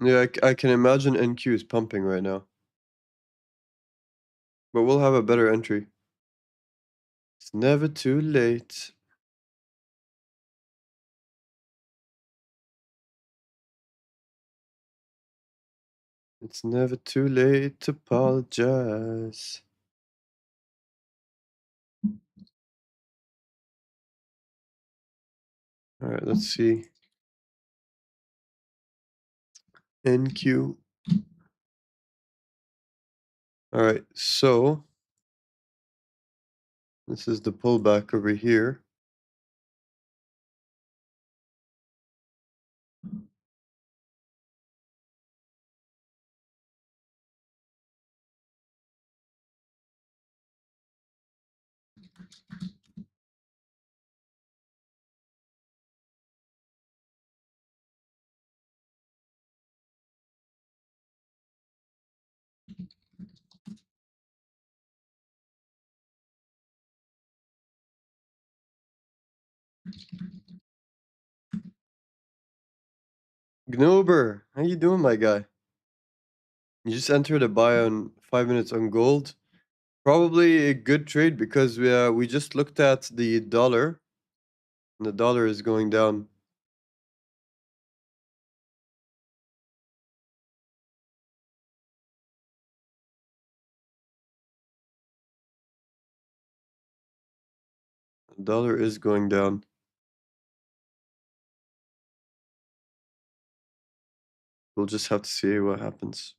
Yeah, I can imagine NQ is pumping right now, but we'll have a better entry. It's never too late. It's never too late to apologize. All right, let's see. NQ. All right, so this is the pullback over here. Gnober, how you doing, my guy? You just entered a buy on 5 minutes on gold. Probably a good trade because we just looked at the dollar, and the dollar is going down. The dollar is going down. We'll just have to see what happens.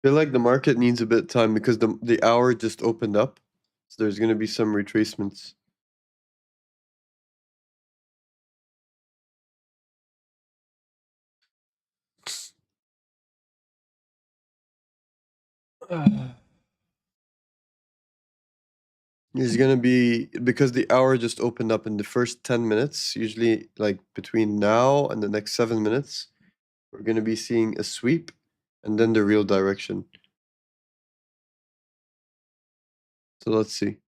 I feel like the market needs a bit of time because the hour just opened up, so there's gonna be some retracements. It's gonna be because the hour just opened up in the first 10 minutes, usually like between now and the next 7 minutes, we're gonna be seeing a sweep and then the real direction. So let's see.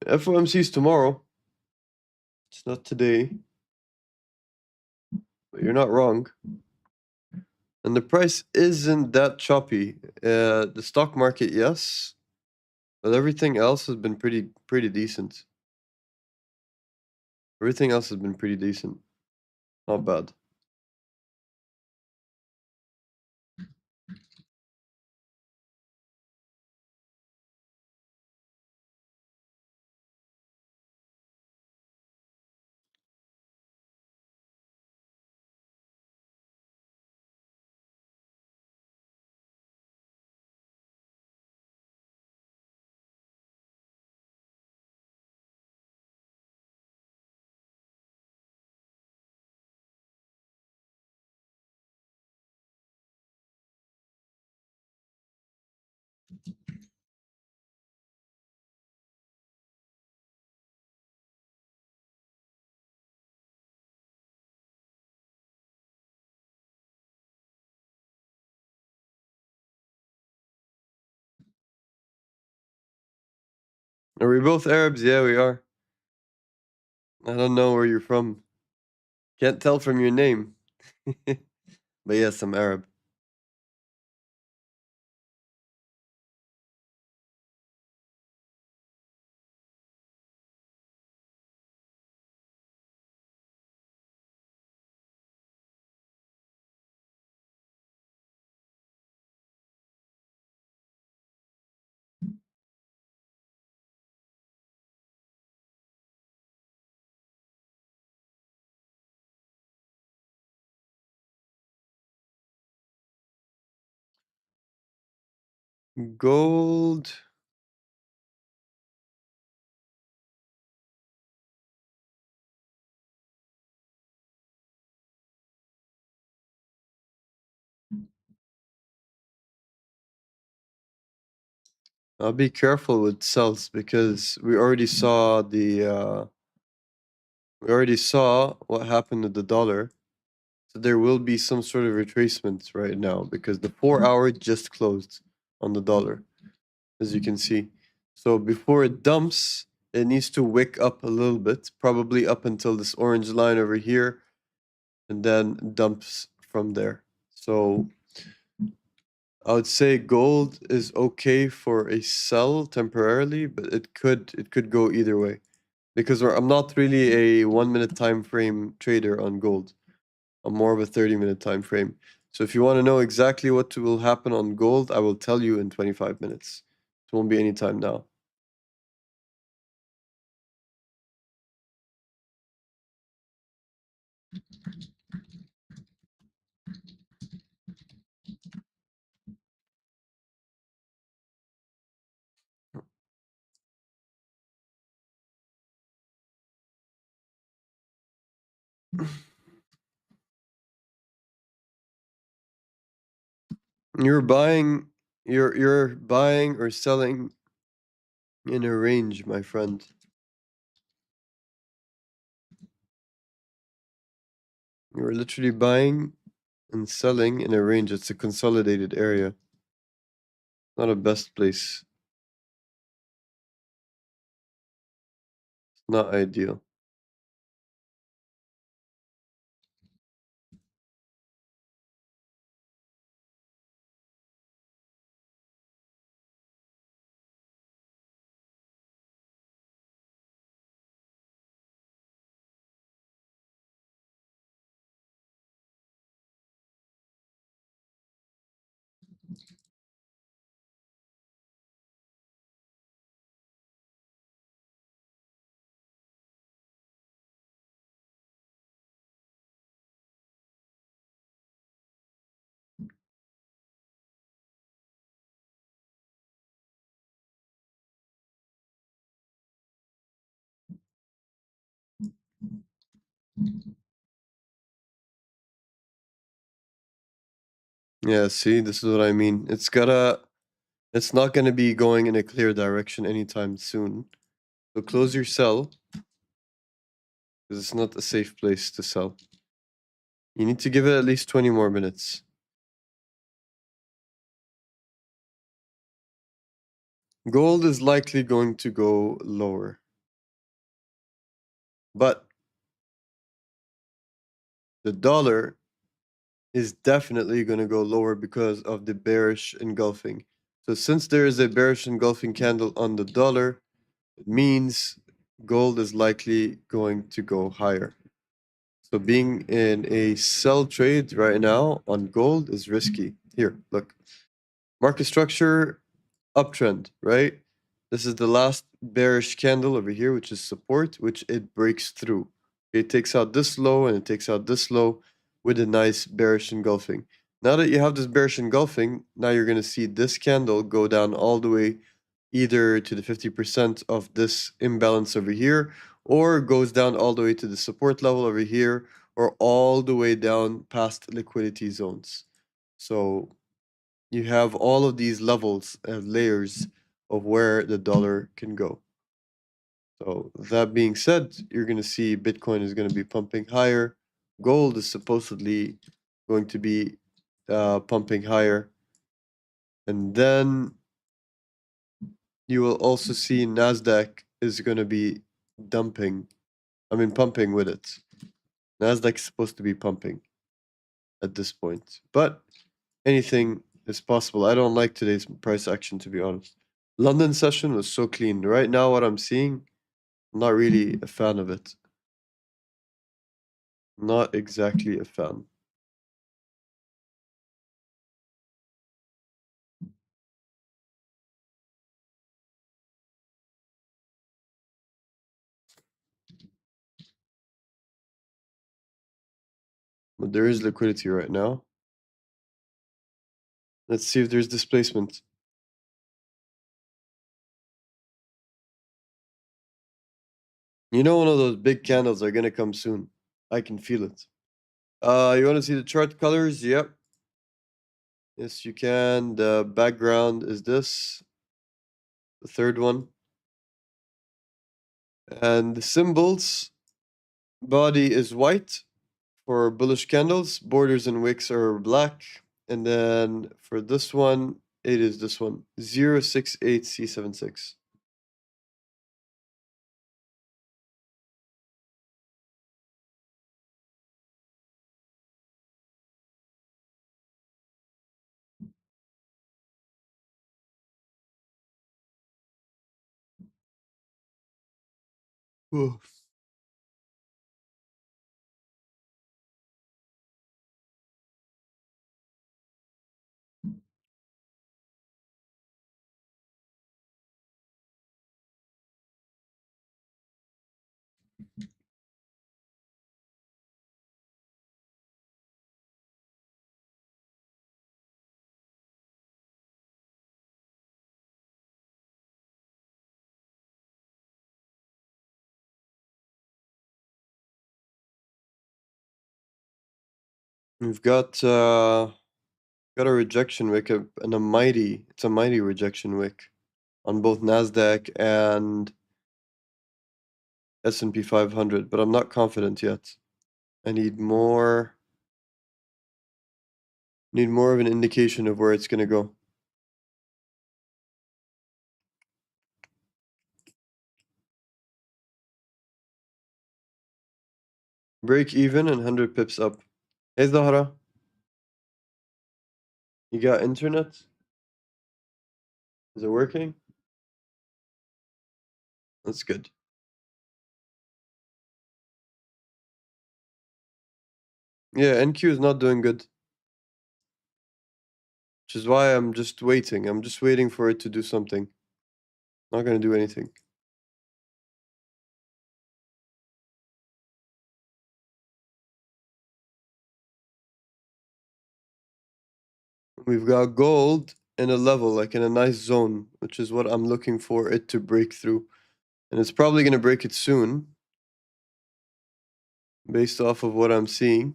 FOMC is tomorrow. It's not today, but you're not wrong. And the price isn't that choppy. The stock market, yes, but everything else has been pretty decent. Everything else has been pretty decent. Not bad. Are we both Arabs? Yeah, we are. I don't know where you're from. Can't tell from your name. But yes, I'm Arab. Gold. I'll be careful with sells because we already saw what happened to the dollar. So there will be some sort of retracement right now because the 4 hour just closed on the dollar, as you can see. So before it dumps, it needs to wick up a little bit, probably up until this orange line over here, and then dumps from there. So I would say gold is okay for a sell temporarily, but it could go either way because I'm not really a 1 minute time frame trader on gold. I'm more of a 30-minute time frame. So if you want to know exactly what will happen on gold, I will tell you in 25 minutes. It won't be any time now. You're buying you're buying or selling in a range, my friend. You're literally buying and selling in a range. It's a consolidated area. Not a best place. Not ideal. Yeah, see, this is what I mean. It's not gonna be going in a clear direction anytime soon. So close your sell, because it's not a safe place to sell. You need to give it at least 20 more minutes. Gold is likely going to go lower. But the dollar is definitely going to go lower because of the bearish engulfing. So since there is a bearish engulfing candle on the dollar, it means gold is likely going to go higher. So being in a sell trade right now on gold is risky. Here, look. Market structure, uptrend, right? This is the last bearish candle over here, which is support, which it breaks through. It takes out this low and it takes out this low with a nice bearish engulfing. Now that you have this bearish engulfing, now you're going to see this candle go down all the way either to the 50% of this imbalance over here, or goes down all the way to the support level over here, or all the way down past liquidity zones. So you have all of these levels and layers of where the dollar can go. So that being said, you're going to see Bitcoin is going to be pumping higher. Gold is supposedly going to be pumping higher. And then you will also see Nasdaq is going to be pumping with it. Nasdaq is supposed to be pumping at this point, but anything is possible. I don't like today's price action, to be honest. London session was so clean. Right now, what I'm seeing, I'm not really a fan of it. Not exactly a fan. But there is liquidity right now. Let's see if there's displacement. You know, one of those big candles are gonna come soon. I can feel it. You want to see the chart colors? Yep. Yes, you can. The background is this, the third one. And the symbols, body is white for bullish candles, borders and wicks are black. And then for this one, it is this one, 068C76. Oof. We've got a rejection wick and it's a mighty rejection wick on both Nasdaq and S&P 500, but I'm not confident yet. I need more of an indication of where it's going to go. Break even and 100 pips up. Hey Zahra, you got internet? Is it working? That's good. Yeah, NQ is not doing good, which is why I'm just waiting. I'm just waiting for it to do something. Not going to do anything. We've got gold in a level, like in a nice zone, which is what I'm looking for it to break through. And it's probably going to break it soon, based off of what I'm seeing.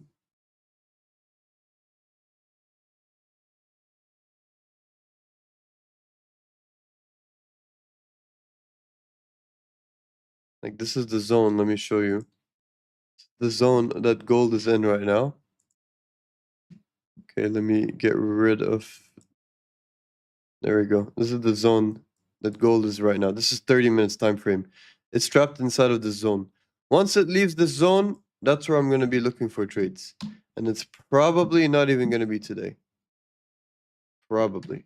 Like, this is the zone, let me show you. The zone that gold is in right now. Okay, let me get rid of... There we go. This is the zone that gold is right now. This is 30 minutes time frame. It's trapped inside of this zone. Once it leaves this zone, that's where I'm going to be looking for trades. And it's probably not even going to be today. Probably.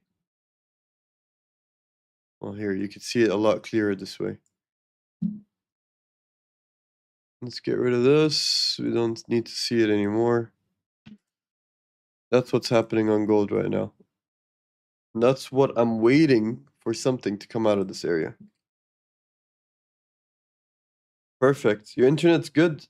Well, here, you can see it a lot clearer this way. Let's get rid of this. We don't need to see it anymore. That's what's happening on gold right now. And that's what I'm waiting for, something to come out of this area. Perfect. Your internet's good.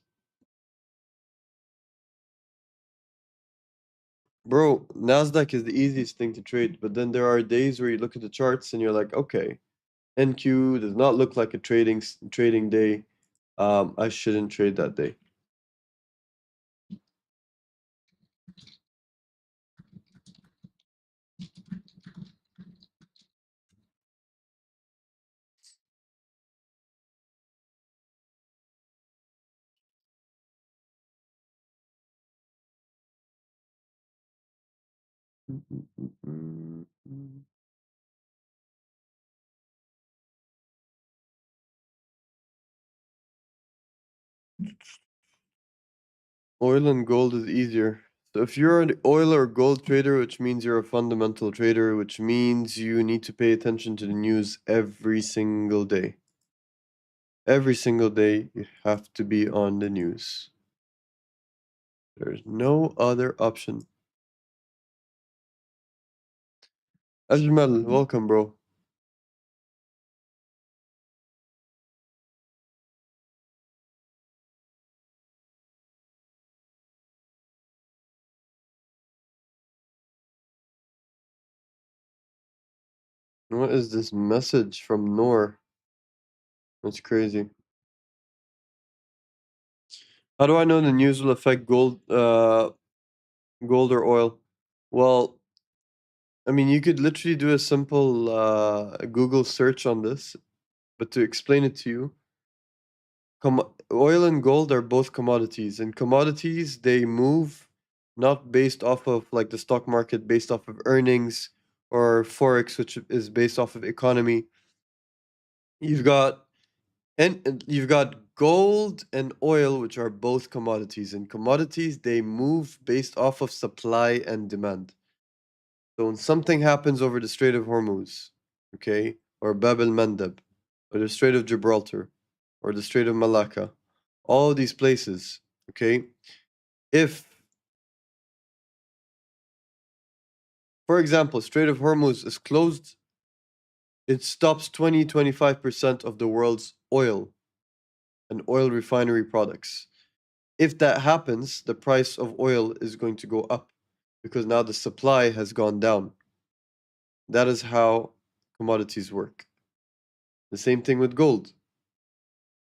Bro, Nasdaq is the easiest thing to trade, but then there are days where you look at the charts and you're like, okay, NQ does not look like a trading day. I shouldn't trade that day. Oil and gold is easier. So if you're an oil or gold trader, which means you're a fundamental trader, which means you need to pay attention to the news every single day. Every single day, you have to be on the news. There's no other option. Ajmal, welcome, bro. What is this message from Noor? That's crazy. How do I know the news will affect gold or oil? Well, I mean, you could literally do a simple Google search on this, but to explain it to you, oil and gold are both commodities, and commodities they move not based off of like the stock market, based off of earnings or forex, which is based off of economy. You've got and you've got gold and oil, which are both commodities, and commodities they move based off of supply and demand. So when something happens over the Strait of Hormuz, okay, or Bab el Mandeb, or the Strait of Gibraltar, or the Strait of Malacca, all these places, okay, if, for example, Strait of Hormuz is closed, it stops 25% of the world's oil and oil refinery products. If that happens, the price of oil is going to go up because now the supply has gone down. That is how commodities work. The same thing with gold.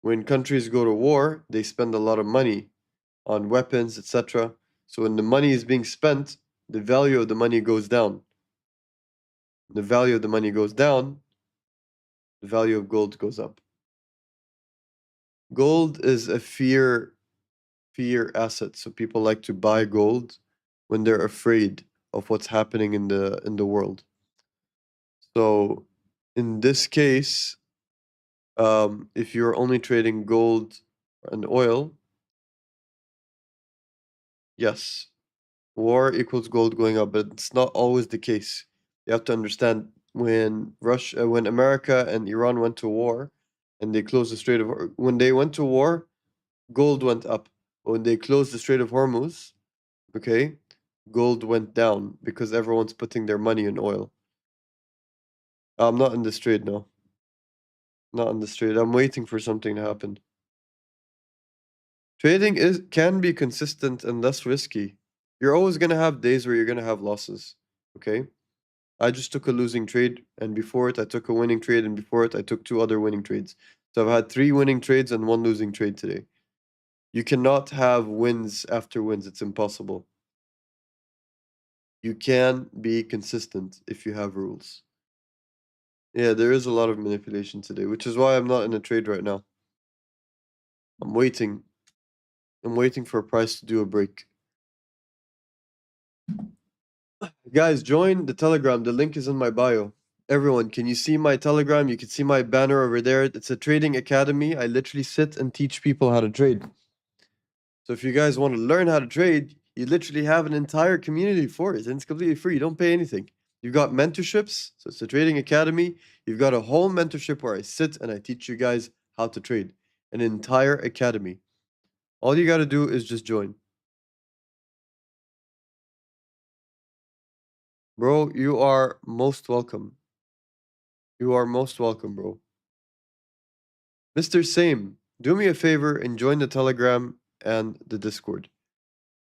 When countries go to war, they spend a lot of money on weapons, etc. So when the money is being spent, the value of the money goes down. The value of the money goes down, the value of gold goes up. Gold is a fear asset, so people like to buy gold when they're afraid of what's happening in the world. So in this case, if you're only trading gold and oil, yes, war equals gold going up, but it's not always the case. You have to understand when America and Iran went to war, and they closed the Strait of when they went to war, gold went up. When they closed the Strait of Hormuz, okay, gold went down because everyone's putting their money in oil. I'm not in this trade now. Not in this trade. I'm waiting for something to happen. Trading is can be consistent and less risky. You're always gonna have days where you're gonna have losses. Okay? I just took a losing trade, and before it I took a winning trade, and before it I took two other winning trades. So I've had three winning trades and one losing trade today. You cannot have wins after wins. It's impossible. You can be consistent if you have rules. Yeah, there is a lot of manipulation today, which is why I'm not in a trade right now. I'm waiting. I'm waiting for a price to do a break. Guys, join the Telegram. The link is in my bio. Everyone, can you see my Telegram? You can see my banner over there. It's a trading academy. I literally sit and teach people how to trade. So if you guys want to learn how to trade, you literally have an entire community for it, and it's completely free. You don't pay anything. You've got mentorships, so it's a trading academy. You've got a whole mentorship where I sit and I teach you guys how to trade. An entire academy. All you got to do is just join. Bro, you are most welcome. You are most welcome, bro. Mr. Same, do me a favor and join the Telegram and the Discord.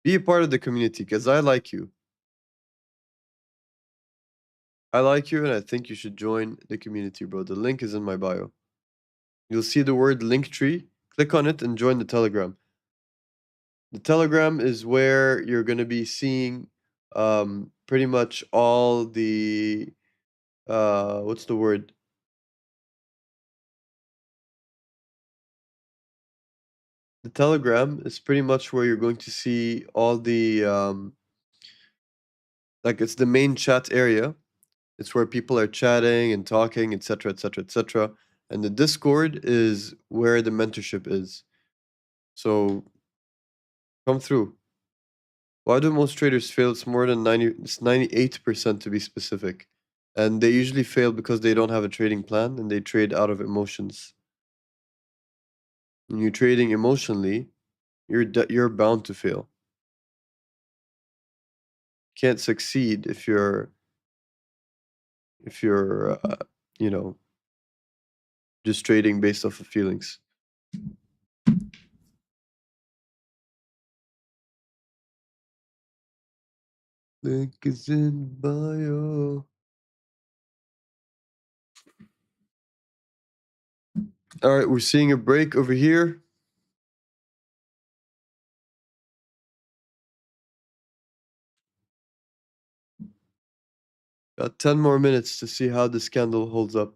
Be a part of the community because I like you. I like you and I think you should join the community, bro. The link is in my bio. You'll see the word Linktree. Click on it and join the Telegram. The Telegram is where you're going to be seeing pretty much all the what's the word? The Telegram is pretty much where you're going to see all Like it's the main chat area. It's where people are chatting and talking, etc., etc., etc. And the Discord is where the mentorship is. So come through. Why do most traders fail? It's more than 90, it's 98% to be specific. And they usually fail because they don't have a trading plan and they trade out of emotions. When you're trading emotionally, you're bound to fail. You can't succeed if you're you know, just trading based off of feelings. Link is in bio. All right, we're seeing a break over here. Got 10 more minutes to see how this candle holds up.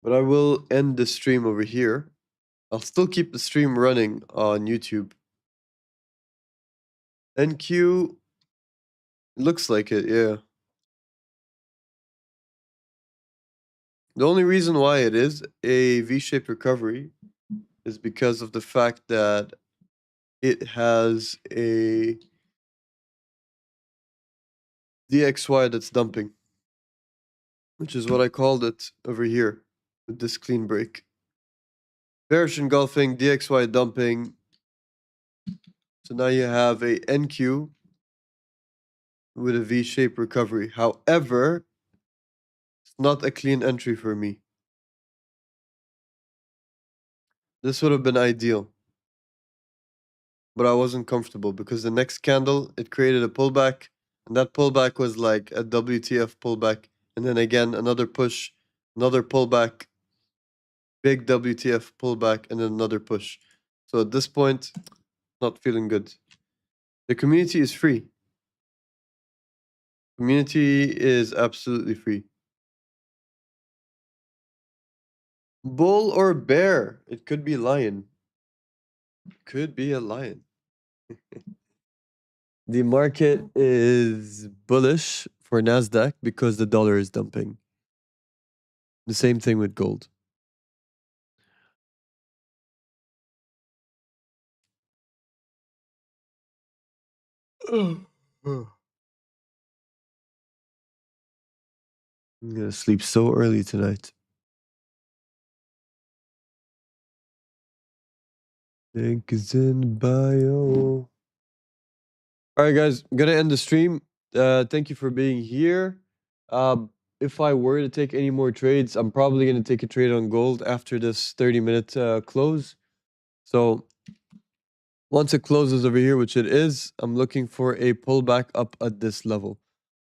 But I will end the stream over here. I'll still keep the stream running on YouTube. NQ looks like it, yeah. The only reason why it is a V-shaped recovery is because of the fact that it has a DXY that's dumping, which is what I called it over here with this clean break. Bearish engulfing, DXY dumping. So now you have a NQ with a V-shaped recovery. However, it's not a clean entry for me. This would have been ideal. But I wasn't comfortable because the next candle, it created a pullback. And that pullback was like a WTF pullback. And then again, another push, another pullback, big WTF pullback, and then another push. So at this point, not feeling good. The community is free. Community is absolutely free. Bull or bear? It could be lion. Could be a lion. The market is bullish for Nasdaq because the dollar is dumping. The same thing with gold. I'm gonna sleep so early tonight. Link is in bio. All right, guys, I'm gonna end the stream. Thank you for being here. If I were to take any more trades, I'm probably gonna take a trade on gold after this 30-minute close. So once it closes over here, which it is, I'm looking for a pullback up at this level.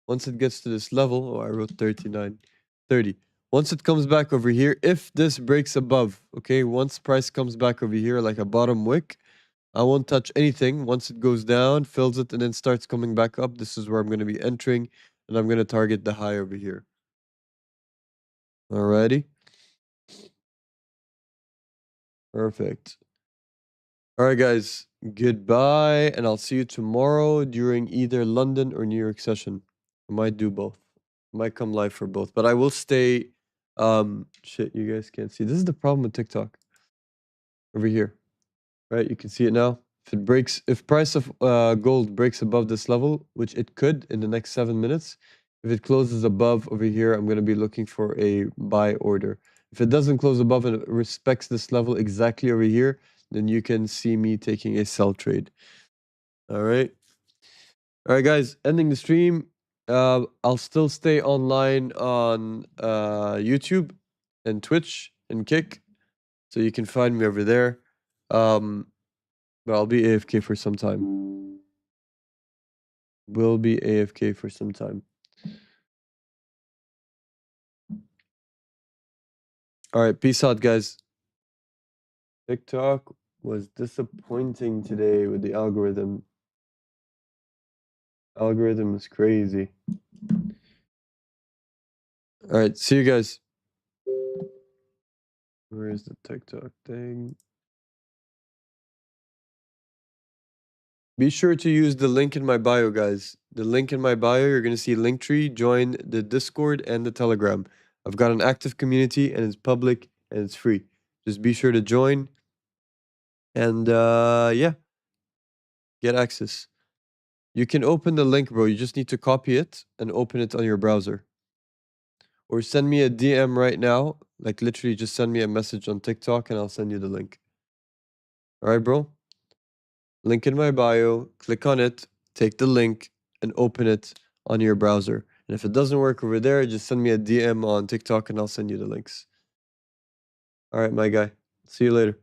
Once it gets to this level, oh, I wrote 39, 30. Once it comes back over here, if this breaks above, okay, once price comes back over here like a bottom wick, I won't touch anything. Once it goes down, fills it, and then starts coming back up, this is where I'm going to be entering, and I'm going to target the high over here. Alrighty. Perfect. All right, guys. Goodbye, and I'll see you tomorrow during either London or New York session. I might do both. I might come live for both, but I will stay. Shit, you guys can't see. This is the problem with TikTok. Over here, right? You can see it now. If price of gold breaks above this level, which it could in the next 7 minutes, if it closes above over here, I'm going to be looking for a buy order. If it doesn't close above and it respects this level exactly over here, then you can see me taking a sell trade. All right. All right, guys, ending the stream. I'll still stay online on YouTube and Twitch and Kick, so you can find me over there. But I'll be AFK for some time. Will be AFK for some time. All right, peace out, guys. TikTok was disappointing today with the algorithm. Algorithm is crazy. All right, see you guys. Where is the TikTok thing? Be sure to use the link in my bio, guys. The link in my bio, you're gonna see Linktree. Join the Discord and the Telegram. I've got an active community and it's public and it's free. Just be sure to join and yeah, get access. You can open the link, bro. You just need to copy it and open it on your browser. Or send me a DM right now. Like literally just send me a message on TikTok and I'll send you the link. All right, bro? Link in my bio, click on it, take the link, and open it on your browser. And if it doesn't work over there, just send me a DM on TikTok and I'll send you the links. All right, my guy. See you later.